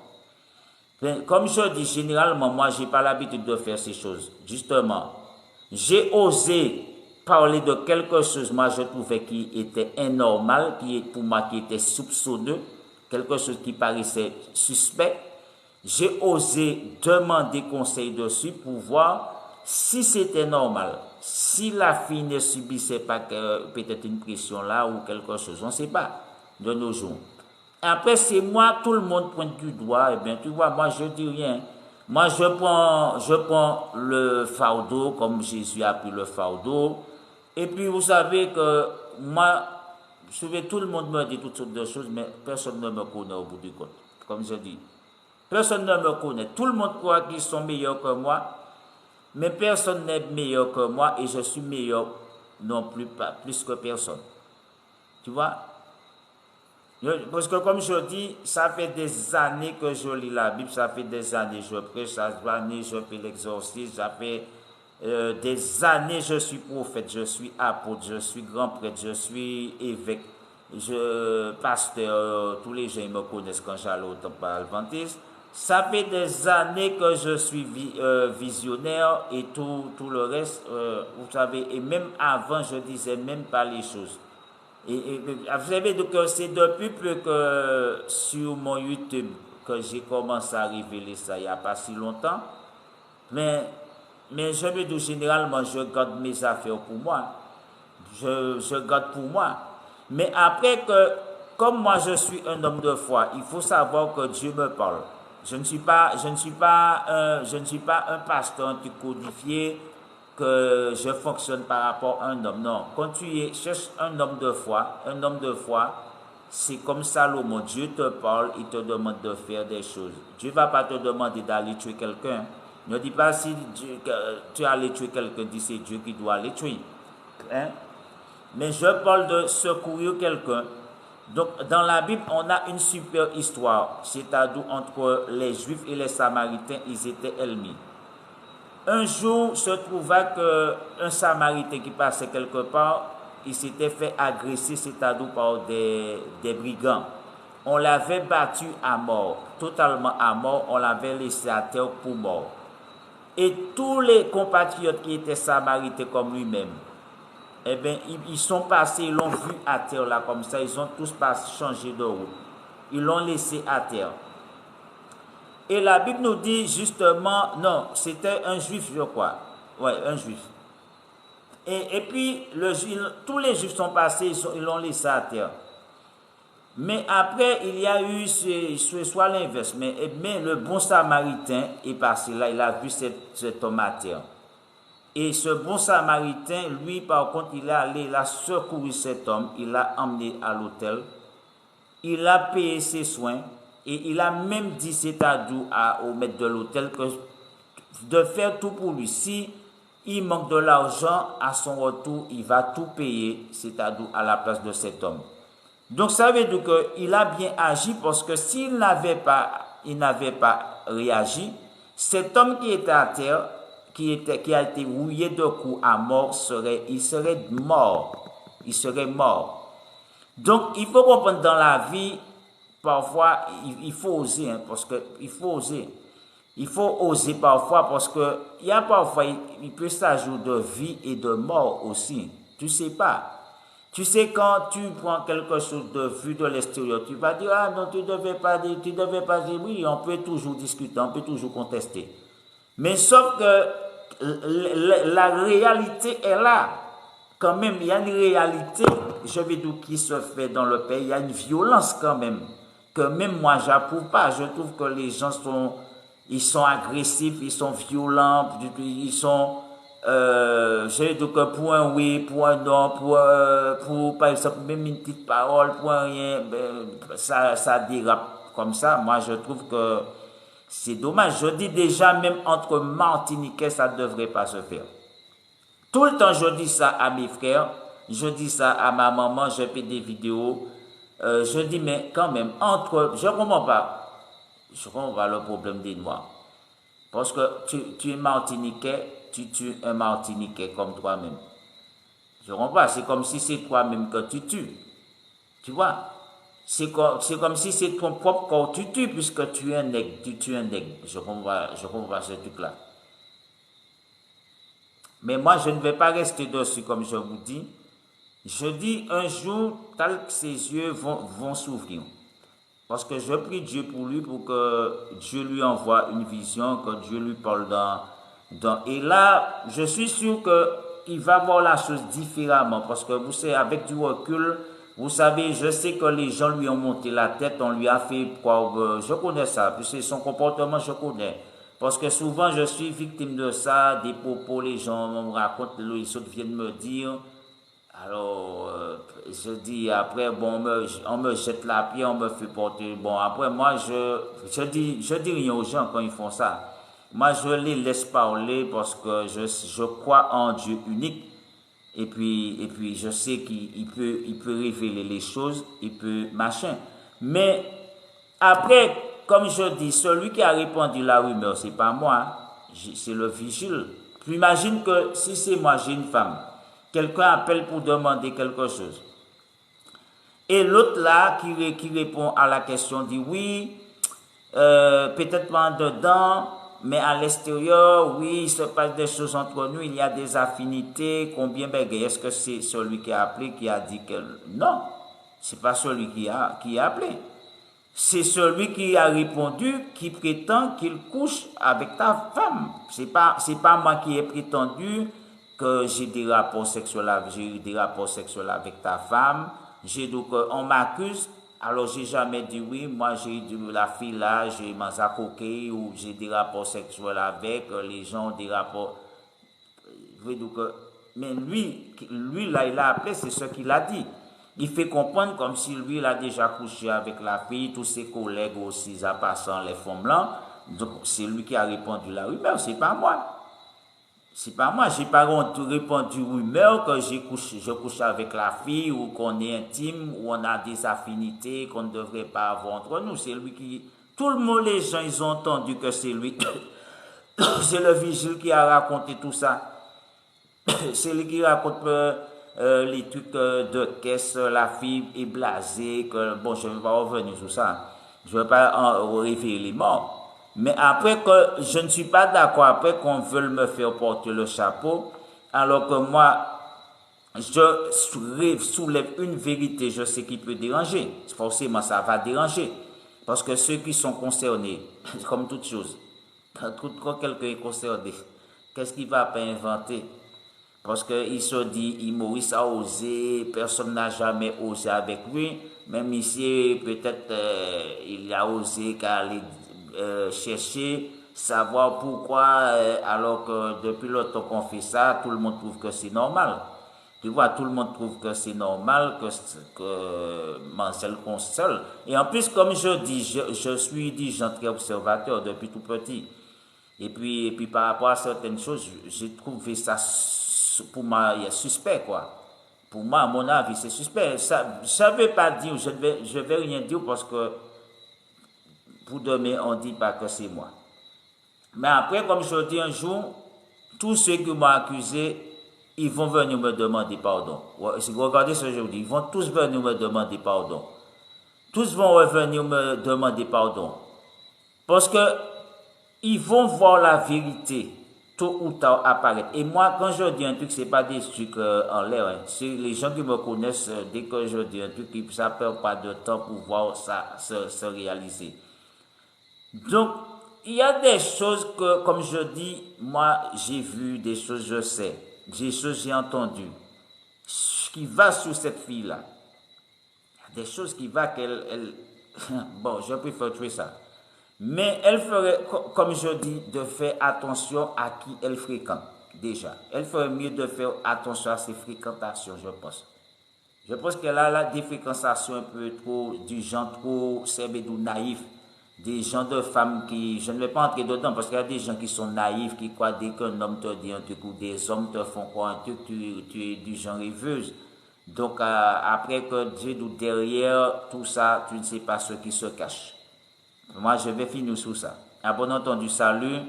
Comme je dis, généralement, moi, je n'ai pas l'habitude de faire ces choses. Justement, j'ai osé parler de quelque chose, moi, je trouvais qui était anormal, pour moi, qui était soupçonneux, quelque chose qui paraissait suspect. J'ai osé demander conseil dessus pour voir si c'était normal, si la fille ne subissait pas peut-être une pression là ou quelque chose, on ne sait pas de nos jours. Après, c'est moi, tout le monde pointe du doigt, et bien tu vois, moi je dis rien. Moi je prends le fardeau comme Jésus a pris le fardeau. Et puis vous savez que moi, tout le monde me dit toutes sortes de choses, mais personne ne me connaît au bout du compte. Comme je dis, personne ne me connaît. Tout le monde croit qu'ils sont meilleurs que moi, mais personne n'est meilleur que moi et je suis meilleur non plus, pas plus que personne. Tu vois? Parce que comme je dis, ça fait des années que je lis la Bible, ça fait des années que je prêche, ça fait des années que je fais l'exorcisme, ça fait des années que je suis prophète, je suis apôtre, je suis grand prêtre, je suis évêque, je pasteur, tous les gens me connaissent quand j'allais au temple adventiste. Ça fait des années que je suis visionnaire et tout le reste, vous savez, et même avant, je disais même pas les choses. Et vous savez, donc c'est depuis peu que sur mon YouTube que j'ai commencé à révéler ça, il n'y a pas si longtemps. Mais je veux dire, généralement, je garde mes affaires pour moi. Je garde pour moi. Mais après comme moi je suis un homme de foi, il faut savoir que Dieu me parle. Je ne suis pas un pasteur anticodifié que je fonctionne par rapport à un homme. Non, quand tu cherches un homme de foi, c'est comme Salomon. Dieu te parle, il te demande de faire des choses. Dieu ne va pas te demander d'aller tuer quelqu'un. Ne dis pas si tu allais tuer quelqu'un, dis c'est Dieu qui doit aller tuer. Hein? Mais je parle de secourir quelqu'un. Donc, dans la Bible, on a une super histoire, c'est-à-dire entre les Juifs et les Samaritains, ils étaient ennemis. Un jour, se trouva qu'un Samaritain qui passait quelque part, il s'était fait agresser, c'est-à-dire par des brigands. On l'avait battu à mort, totalement à mort, on l'avait laissé à terre pour mort. Et tous les compatriotes qui étaient Samaritains comme lui-même, eh bien, ils sont passés, ils l'ont vu à terre là comme ça, ils ont tous changé de route. Ils l'ont laissé à terre. Et la Bible nous dit justement, non, c'était un juif, je crois. Oui, un juif. Et puis, tous les juifs sont passés, ils l'ont laissé à terre. Mais après, il y a eu soit l'inverse, mais le bon samaritain est passé là, il a vu cet homme à terre. Et ce bon samaritain, lui, par contre, il a secouru cet homme, il l'a emmené à l'hôtel, il a payé ses soins, et il a même dit, c'est-à-dire au maître de l'hôtel, que de faire tout pour lui. Si il manque de l'argent, à son retour, il va tout payer, c'est-à-dire à la place de cet homme. Donc ça veut dire qu'il a bien agi parce que s'il n'avait pas réagi, cet homme qui était à terre, qui a été rouillé de coups à mort, il serait mort. Il serait mort. Donc il faut comprendre dans la vie, parfois il faut oser, hein, parce que il faut oser. Il faut oser parfois parce que il y a parfois il peut s'agir de vie et de mort aussi. Tu sais pas. Tu sais, quand tu prends quelque chose de vu de l'extérieur, tu vas dire, ah non, tu devais pas dire, oui, on peut toujours discuter, on peut toujours contester. Mais sauf que la réalité est là. Quand même, il y a une réalité, je vais dire, qui se fait dans le pays, il y a une violence quand même, que même moi, j'approuve pas. Je trouve que les gens ils sont agressifs, ils sont violents, ils sont... je vais dire que pour un oui, pour un non, pour par exemple, même une petite parole, pour un rien, ça dérape comme ça. Moi, je trouve que c'est dommage. Je dis déjà, même entre Martiniquais, ça ne devrait pas se faire. Tout le temps, je dis ça à mes frères, je dis ça à ma maman, je fais des vidéos. Je dis, mais quand même, je ne comprends pas. Je comprends pas le problème des Noirs. Parce que tu es Martiniquais, tu tues un Martiniquais comme toi-même. Je comprends pas. C'est comme si c'est toi-même que tu tues. Tu vois? C'est comme si c'est ton propre corps que tu tues, puisque tu es un nègre, tu tues un nègre. Je comprends pas ce truc-là. Mais moi, je ne vais pas rester dessus, comme je vous dis. Je dis un jour, tel que ses yeux vont s'ouvrir. Parce que je prie Dieu pour lui, pour que Dieu lui envoie une vision, que Dieu lui parle et là, je suis sûr qu'il va voir la chose différemment. Parce que vous savez, avec du recul, vous savez, je sais que les gens lui ont monté la tête, on lui a fait croire, je connais ça, puis son comportement, je connais. Parce que souvent, je suis victime de ça, des propos, les gens me racontent, les autres viennent me dire. Alors, je dis, après, bon, on me jette la pierre, on me fait porter. Bon, après, moi, je dis rien aux gens quand ils font ça. Moi, je les laisse parler parce que je crois en Dieu unique. Et puis, je sais qu'il peut révéler les choses, il peut machin. Mais, après, comme je dis, celui qui a répandu la rumeur, c'est pas moi, hein, c'est le vigile. Puis imagine que si c'est moi, j'ai une femme, quelqu'un appelle pour demander quelque chose. Et l'autre là, qui répond à la question, dit oui, peut-être pas en dedans, mais à l'extérieur, oui, il se passe des choses entre nous, il y a des affinités, combien, est-ce que c'est celui qui a appelé, qui a dit que non, c'est pas celui qui a appelé. C'est celui qui a répondu, qui prétend qu'il couche avec ta femme. C'est pas moi qui ai prétendu que j'ai des rapports sexuels avec ta femme. Donc, on m'accuse. Alors, j'ai jamais dit oui. Moi, j'ai dit la fille là, j'ai massacré ou j'ai des rapports sexuels avec. Les gens ont des rapports. Donc, mais lui là, il a appelé, c'est ce qu'il a dit. Il fait comprendre comme si lui, il a déjà couché avec la fille, tous ses collègues aussi, en passant les femmes blancs. Donc, c'est lui qui a répondu la rumeur, c'est pas moi. C'est pas moi, j'ai pas répondu rumeur que je couche avec la fille ou qu'on est intime ou on a des affinités qu'on ne devrait pas avoir entre nous. C'est lui qui... Tout le monde, les gens, ils ont entendu que c'est lui. C'est le vigile qui a raconté tout ça. C'est lui qui raconte les trucs de caisse, la fille est blasée, que bon, je ne vais pas revenir sur ça. Je ne vais pas en révéler les morts. Mais après que je ne suis pas d'accord, après qu'on veuille me faire porter le chapeau, alors que moi, je soulève une vérité, je sais qui peut déranger. Forcément, ça va déranger. Parce que ceux qui sont concernés, comme toute chose, quand quelqu'un est concerné, qu'est-ce qu'il va pas inventer? Parce qu'il se dit, Maurice a osé, personne n'a jamais osé avec lui. Même ici, peut-être il a osé qu'à aller chercher savoir pourquoi, alors que depuis longtemps qu'on fait ça, tout le monde trouve que c'est normal. Tu vois, tout le monde trouve que c'est normal, que Marcel console. Et en plus, comme je dis, je suis des gens très observateur depuis tout petit. Et puis par rapport à certaines choses, j'ai trouvé ça, pour moi, il y a suspect, quoi. Pour moi, à mon avis, c'est suspect. Ça ne veut pas dire, je vais rien dire parce que pour demain, on ne dit pas que c'est moi. Mais après, comme je dis un jour, tous ceux qui m'ont accusé, ils vont venir me demander pardon. Regardez ce que je vous dis, ils vont tous venir me demander pardon. Tous vont revenir me demander pardon. Parce que ils vont voir la vérité tôt ou tard apparaître. Et moi, quand je dis un truc, c'est pas des trucs en l'air. Hein. C'est les gens qui me connaissent, dès que je dis un truc, ça ne perd pas de temps pour voir ça se réaliser. Donc, il y a des choses que, comme je dis, moi, j'ai vu, des choses, je sais. Des choses, j'ai entendu. Ce qui va sur cette fille-là. Il y a des choses qui va qu'elle... Bon, je préfère tuer ça. Mais elle ferait, comme je dis, de faire attention à qui elle fréquente, déjà. Elle ferait mieux de faire attention à ses fréquentations, je pense. Je pense qu'elle a des fréquentations un peu trop, du genre trop ou naïf. Des gens de femmes qui, je ne vais pas entrer dedans parce qu'il y a des gens qui sont naïfs, qui croient dès qu'un homme te dit un truc ou des hommes te font croire un truc, tu es du genre rêveuse. Donc après que Dieu nous derrière tout ça, tu ne sais pas ce qui se cache. Moi, je vais finir sur ça. À bon entendu, salut.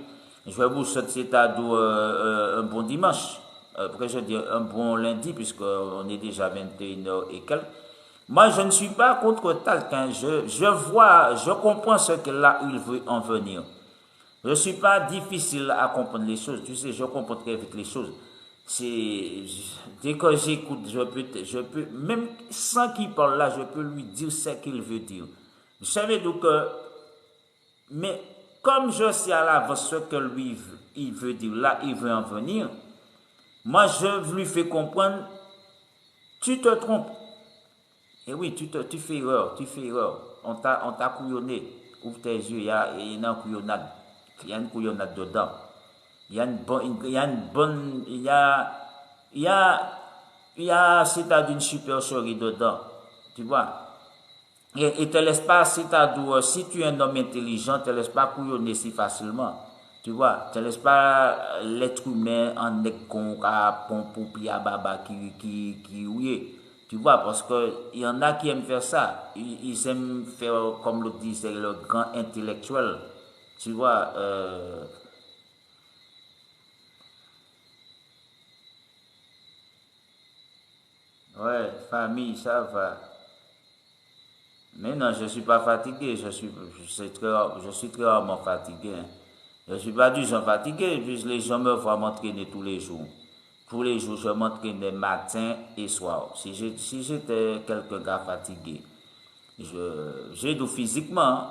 Je vais vous souhaiter un bon dimanche. Après, je dis un bon lundi, puisqu'on est déjà 21h et quelques. Moi, je ne suis pas contre quelqu'un. Je vois, je comprends ce que là, il veut en venir. Je ne suis pas difficile à comprendre les choses. Tu sais, je comprends très vite les choses. Dès que j'écoute, je peux, même sans qu'il parle là, je peux lui dire ce qu'il veut dire. Vous savez donc mais comme je sais à l'avance ce que lui il veut dire là, il veut en venir, moi je lui fais comprendre, tu te trompes. Et oui, tu fais erreur, tu fais erreur. On t'a couillonné. Ouvre tes yeux, il y a une couillonnade. Il y a une couillonnade dedans. Il y a une bonne, c'est une supercherie dedans. Tu vois? Et te laisse pas, si tu es un homme intelligent, te laisse pas couillonner si facilement. Tu vois, te laisse pas l'être humain en écon, à baba qui ouille. Tu vois, parce que il y en a qui aiment faire ça. Ils aiment faire, comme le dit, c'est le grand intellectuel. Tu vois, ouais, famille, ça va. Mais non, je ne suis pas fatigué, je suis très rarement fatigué. Hein. Je ne suis pas du genre fatigué, puisque les gens me voient m'entraîner tous les jours. Tous les jours, je m'entraînais matin et soir. Si j'étais quelqu'un gars fatigué, j'ai dit physiquement,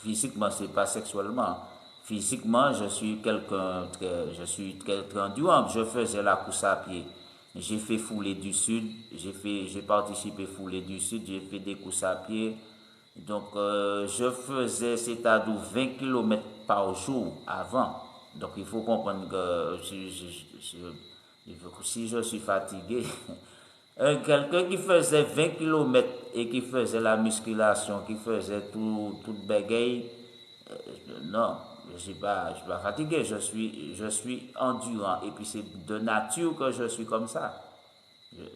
physiquement, c'est pas sexuellement. Physiquement, je suis très endurant. Je faisais la course à pied. J'ai fait Foulée du Sud, j'ai participé Foulée du Sud, j'ai fait des courses à pied. Donc, je faisais, c'est-à-dire 20 km par jour avant. Donc, il faut comprendre que si je suis fatigué, quelqu'un qui faisait 20 km et qui faisait la musculation, qui faisait toute bagaille, non, je suis pas fatigué, je suis endurant. Et puis c'est de nature que je suis comme ça.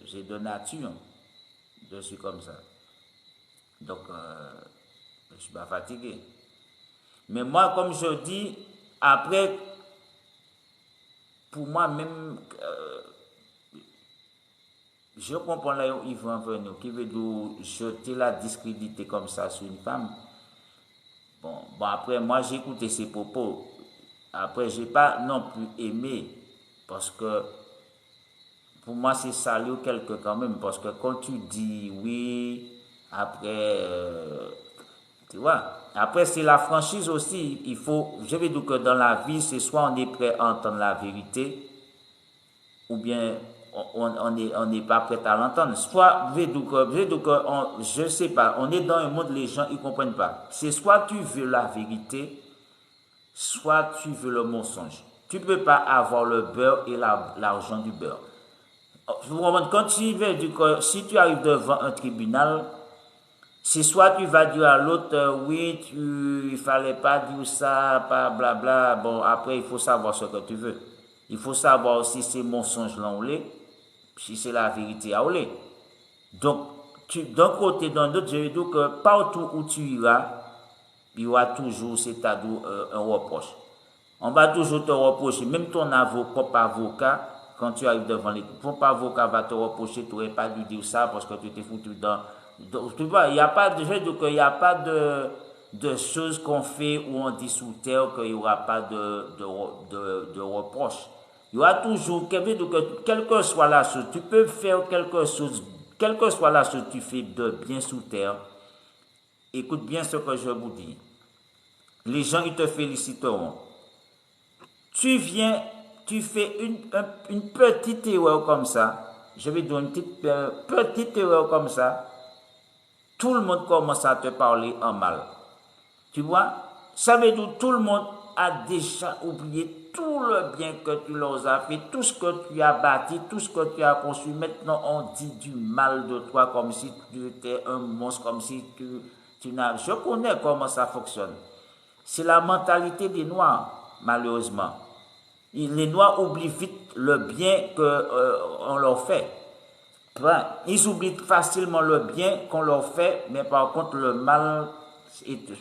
J'ai de nature, je suis comme ça. Donc, je suis pas fatigué. Mais moi, comme je dis, après, pour moi même, je comprends là où ils vont en venir, qui veut dire jeter la discrédité comme ça sur une femme. Bon après, moi j'ai écouté ses propos. Après, j'ai pas non plus aimé, parce que pour moi c'est saluer quelqu'un quand même, parce que quand tu dis oui, après, tu vois, après c'est la franchise aussi, il faut, je vais dire que dans la vie, c'est soit on est prêt à entendre la vérité, ou bien on n'est pas prêt à l'entendre. Soit, je sais pas, on est dans un monde, les gens ils comprennent pas. C'est soit tu veux la vérité, soit tu veux le mensonge. Tu ne peux pas avoir le beurre et l'argent du beurre. Quand si tu arrives devant un tribunal, c'est soit tu vas dire à l'autre, oui, il fallait pas dire ça, pas blabla. Bon, après, il faut savoir ce que tu veux. Il faut savoir si c'est mensonge là ou si c'est la vérité à ou. Donc, d'un côté, d'un autre, je veux dire que partout où tu iras, il y aura toujours, c'est-à-dire un reproche. On va toujours te reprocher, même ton propre avocat, quand tu arrives devant les propre avocat va te reprocher, tu n'aurais pas dû dire ça parce que tu t'es foutu tu vois, il n'y a pas de, il y a pas de choses qu'on fait ou on dit sous terre qu'il n'y aura pas de reproche. Il y aura toujours, quelle que soit la chose, tu peux faire quelque chose, quelle que soit la chose que tu fais de bien sous terre, écoute bien ce que je vous dis. Les gens, ils te féliciteront. Tu viens, tu fais une petite erreur comme ça, je vais dire une petite erreur comme ça, tout le monde commence à te parler en mal. Tu vois, ça veut dire que tout le monde a déjà oublié tout le bien que tu leur as fait, tout ce que tu as bâti, tout ce que tu as construit. Maintenant, on dit du mal de toi comme si tu étais un monstre, comme si tu n'as... Je connais comment ça fonctionne. C'est la mentalité des Noirs, malheureusement. Les Noirs oublient vite le bien qu'on leur fait. Ils oublient facilement le bien qu'on leur fait, mais par contre le mal,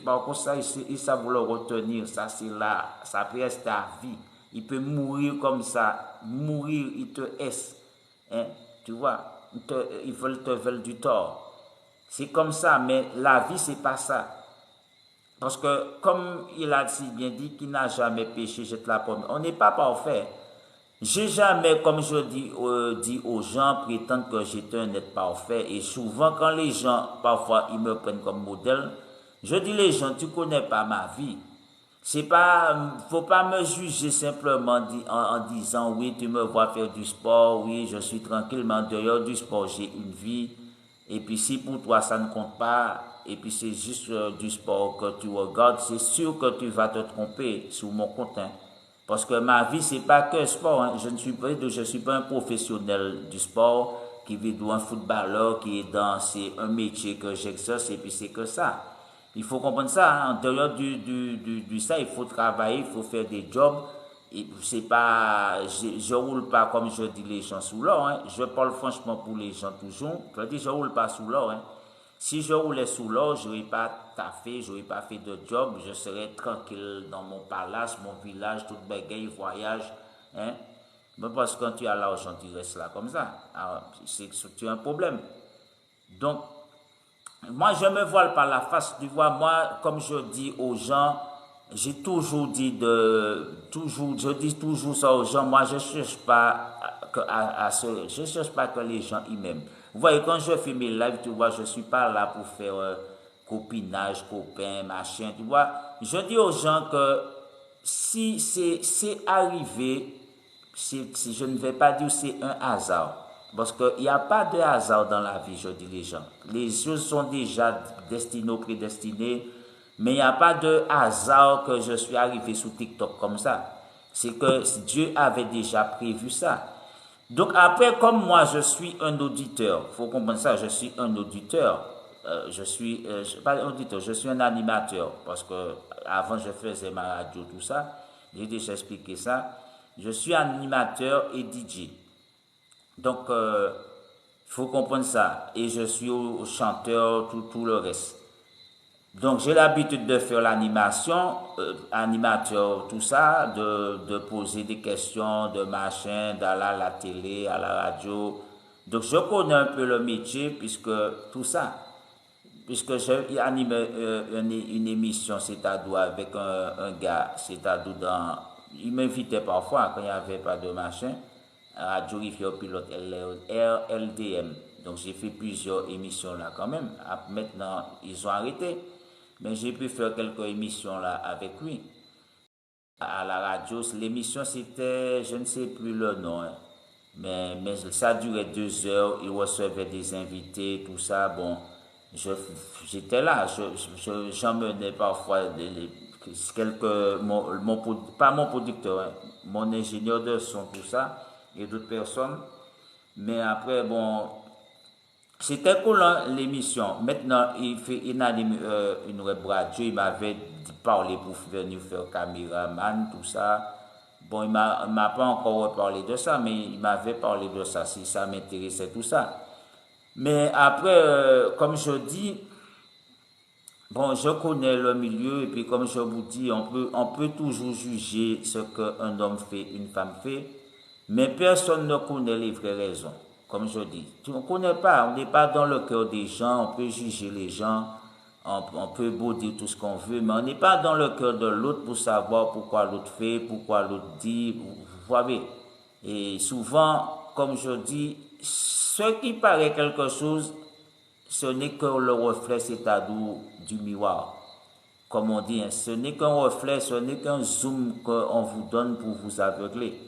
par contre ça, ils savent le retenir. Ça, c'est là, ça peut rester à vie. Il peut mourir comme ça, mourir, ils te haissent. Hein? Tu vois, ils veulent du tort. C'est comme ça, mais la vie, c'est pas ça. Parce que, comme il a si bien dit, qui n'a jamais péché, jette la pomme. On n'est pas parfait. J'ai jamais, comme je dis aux gens, prétendre que j'étais un être parfait. Et souvent, quand les gens, parfois, ils me prennent comme modèle, je dis les gens, tu connais pas ma vie. C'est pas, faut pas me juger simplement en disant, oui, tu me vois faire du sport, oui, je suis tranquillement dehors du sport, j'ai une vie. Et puis si pour toi ça ne compte pas, et puis c'est juste du sport que tu regardes, c'est sûr que tu vas te tromper sur mon compte. Hein. Parce que ma vie, c'est pas que sport. Hein. Je ne suis pas un professionnel du sport qui vit un footballeur qui est c'est un métier que j'exerce et puis c'est que ça. Il faut comprendre ça. Hein. En dehors du ça, il faut travailler, il faut faire des jobs. Et c'est pas, je roule pas comme je dis les gens sous l'or. Hein. Je parle franchement pour les gens toujours. Je dis je roule pas sous l'or. Hein. Si je roulais sous l'or, je n'aurais pas taffé, je n'aurais pas fait de job, je serais tranquille dans mon palace, mon village, tout bagaille, voyage. Hein? Mais parce que quand tu as l'argent, tu restes là comme ça. C'est un problème. Donc, moi, je ne me voile pas la face. Tu vois, moi, comme je dis aux gens, j'ai toujours dit je dis toujours ça aux gens, moi, je ne cherche pas je cherche pas que les gens y m'aiment. Vous voyez, quand je fais mes lives, tu vois, je ne suis pas là pour faire copinage, copain, machin, tu vois. Je dis aux gens que si c'est arrivé, je ne vais pas dire c'est un hasard. Parce qu'il n'y a pas de hasard dans la vie, je dis les gens. Les choses sont déjà destinées, prédestinées, mais il n'y a pas de hasard que je suis arrivé sur TikTok comme ça. C'est que Dieu avait déjà prévu ça. Donc après, comme moi, je suis un auditeur, il faut comprendre ça, je suis un auditeur. Pas un auditeur, je suis un animateur. Parce que avant, je faisais ma radio, tout ça. J'ai déjà expliqué ça. Je suis animateur et DJ. Donc, il faut comprendre ça. Et je suis au chanteur, tout le reste. Donc, j'ai l'habitude de faire l'animation, animateur, tout ça, de poser des questions, de machin, d'aller à la télé, à la radio. Donc, je connais un peu le métier, puisque tout ça. Puisque j'ai animé une émission, c'est-à-dire avec un gars, c'est-à-dire il m'invitait parfois quand il n'y avait pas de machin, à Radio Rivière Pilote RLDM. Donc j'ai fait plusieurs émissions là quand même. Maintenant, ils ont arrêté. Mais j'ai pu faire quelques émissions là avec lui. À la radio, l'émission c'était, je ne sais plus le nom, hein. Mais ça durait 2 heures, il recevait des invités, tout ça. Bon, j'étais là, j'emmenais parfois pas mon producteur, hein, mon ingénieur de son, tout ça, et d'autres personnes. Mais après, bon, c'était cool hein, l'émission. Maintenant, il a une web radio, il m'avait parlé pour venir faire caméraman, tout ça. Bon, il m'a pas encore parlé de ça, mais il m'avait parlé de ça, si ça m'intéressait, tout ça. Mais après, comme je dis, bon, je connais le milieu, et puis comme je vous dis, on peut toujours juger ce qu'un homme fait, une femme fait, mais personne ne connaît les vraies raisons. Comme je dis, on ne connaît pas, on n'est pas dans le cœur des gens, on peut juger les gens, on peut beau dire tout ce qu'on veut, mais on n'est pas dans le cœur de l'autre pour savoir pourquoi l'autre fait, pourquoi l'autre dit, vous voyez. Et souvent, comme je dis, ce qui paraît quelque chose, ce n'est que le reflet, c'est-à-dire du miroir. Comme on dit, hein, ce n'est qu'un reflet, ce n'est qu'un zoom qu'on vous donne pour vous aveugler.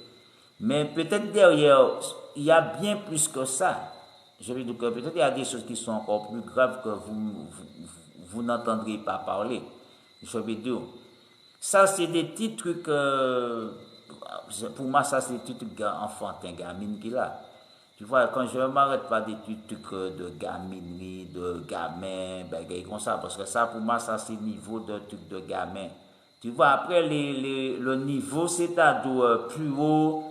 Mais peut-être derrière, il y a bien plus que ça. Je veux dire que peut-être il y a des choses qui sont encore plus graves que vous n'entendrez pas parler. Je veux dire, ça c'est des petits trucs, pour moi ça c'est des petits trucs enfantins, gamines qu'il a. Tu vois, quand je ne m'arrête pas des petits trucs de gaminerie, de gamin, ben, comme ça, parce que ça pour moi ça c'est le niveau de trucs de gamin. Tu vois, après le niveau c'est-à-dire plus haut,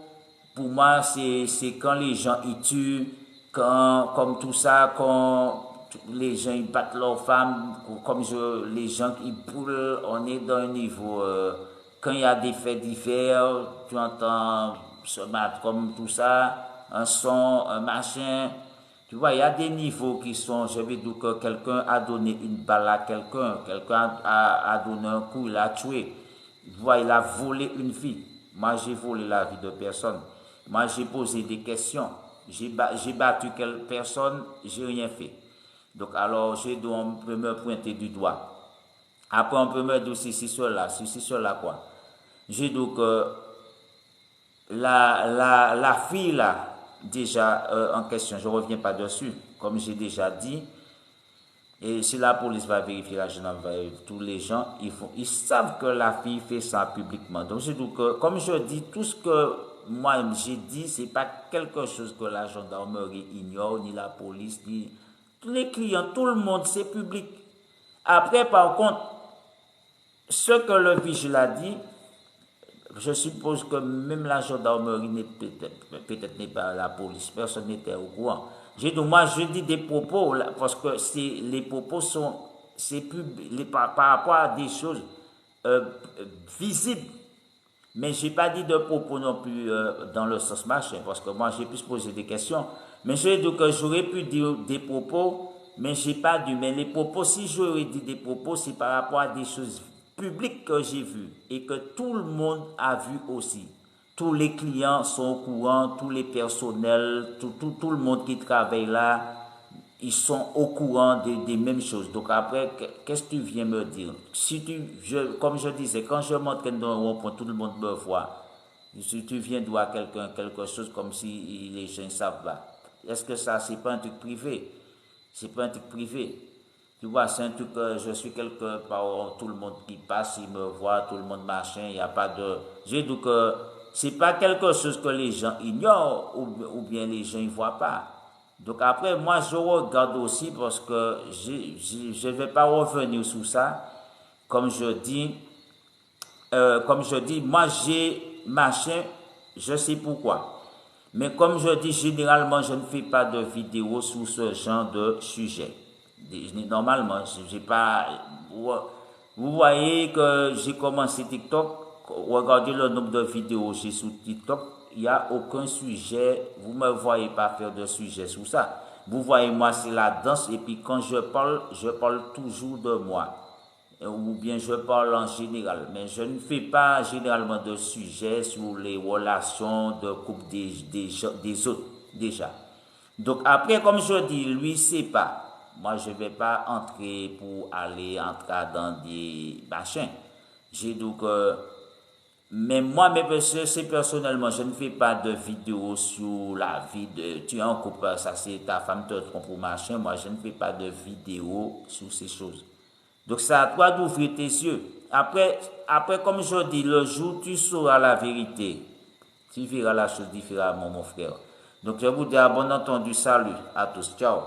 pour moi c'est quand les gens y tuent, quand, comme tout ça, quand les gens ils battent leurs femmes, comme les gens qui brûlent, on est dans un niveau, quand il y a des faits divers, tu entends se battre comme tout ça, un son, un machin, tu vois, il y a des niveaux qui sont, je vais dire que quelqu'un a donné une balle à quelqu'un, quelqu'un a donné un coup, il a tué, tu vois, il a volé une vie. Moi, j'ai volé la vie de personne. Moi, j'ai posé des questions. J'ai battu quelques personnes, j'ai rien fait. Donc, alors, on peut me pointer du doigt. Après, on peut me dire ceci, cela, quoi. J'ai donc la fille là, déjà en question, je ne reviens pas dessus, comme j'ai déjà dit. Et si la police va vérifier la jeune femme, tous les gens, ils savent que la fille fait ça publiquement. Donc, je dis que, comme je dis, tout ce que moi j'ai dit, c'est pas quelque chose que la gendarmerie ignore, ni la police, ni tous les clients, tout le monde, c'est public. Après, par contre, ce que le vigile a dit, je suppose que même la gendarmerie n'est peut-être n'est pas la police, personne n'était au courant. Moi, je dis des propos là, parce que les propos sont par rapport à des choses visibles. Mais j'ai pas dit de propos non plus dans le sens machin, parce que moi j'ai pu poser des questions. Mais je dis que j'aurais pu dire des propos, mais j'ai pas dû. Mais les propos, si j'aurais dit des propos, c'est par rapport à des choses publiques que j'ai vues et que tout le monde a vu aussi. Tous les clients sont au courant, tous les personnels, tout le monde qui travaille là, ils sont au courant des mêmes choses. Donc après, qu'est-ce que tu viens me dire? Si comme je disais, quand je m'entraîne dans un rond-point, tout le monde me voit. Si tu viens voir quelqu'un quelque chose comme si les gens ne savent pas. Est-ce que ça, c'est pas un truc privé? C'est pas un truc privé. Tu vois, c'est un truc que je suis quelque part, tout le monde qui passe, il me voit, tout le monde machin, il n'y a pas de... J'ai dit que c'est pas quelque chose que les gens ignorent ou bien les gens ne voient pas. Donc après, moi, je regarde aussi parce que je ne vais pas revenir sur ça. Comme je dis, moi, j'ai machin, je sais pourquoi. Mais comme je dis, généralement, je ne fais pas de vidéos sur ce genre de sujet. Normalement, j'ai pas... Vous voyez que j'ai commencé TikTok, regardez le nombre de vidéos que j'ai sur TikTok, il n'y a aucun sujet, vous ne me voyez pas faire de sujet sur ça. Vous voyez, moi, c'est la danse, et puis quand je parle toujours de moi. Ou bien je parle en général, mais je ne fais pas généralement de sujet sur les relations de couple des autres, déjà. Donc après, comme je dis, lui, c'est pas. Moi, je ne vais pas entrer pour aller entrer dans des machins. J'ai donc... mais moi, c'est personnellement, je ne fais pas de vidéos sur la vie de... Tu es en couple, ça c'est ta femme te trompe ou machin. Moi, je ne fais pas de vidéos sur ces choses. Donc c'est à toi d'ouvrir tes yeux. Après, comme je dis, le jour où tu sauras la vérité, tu verras la chose différemment, mon frère. Donc je vous dis à bon entendu, salut à tous, ciao.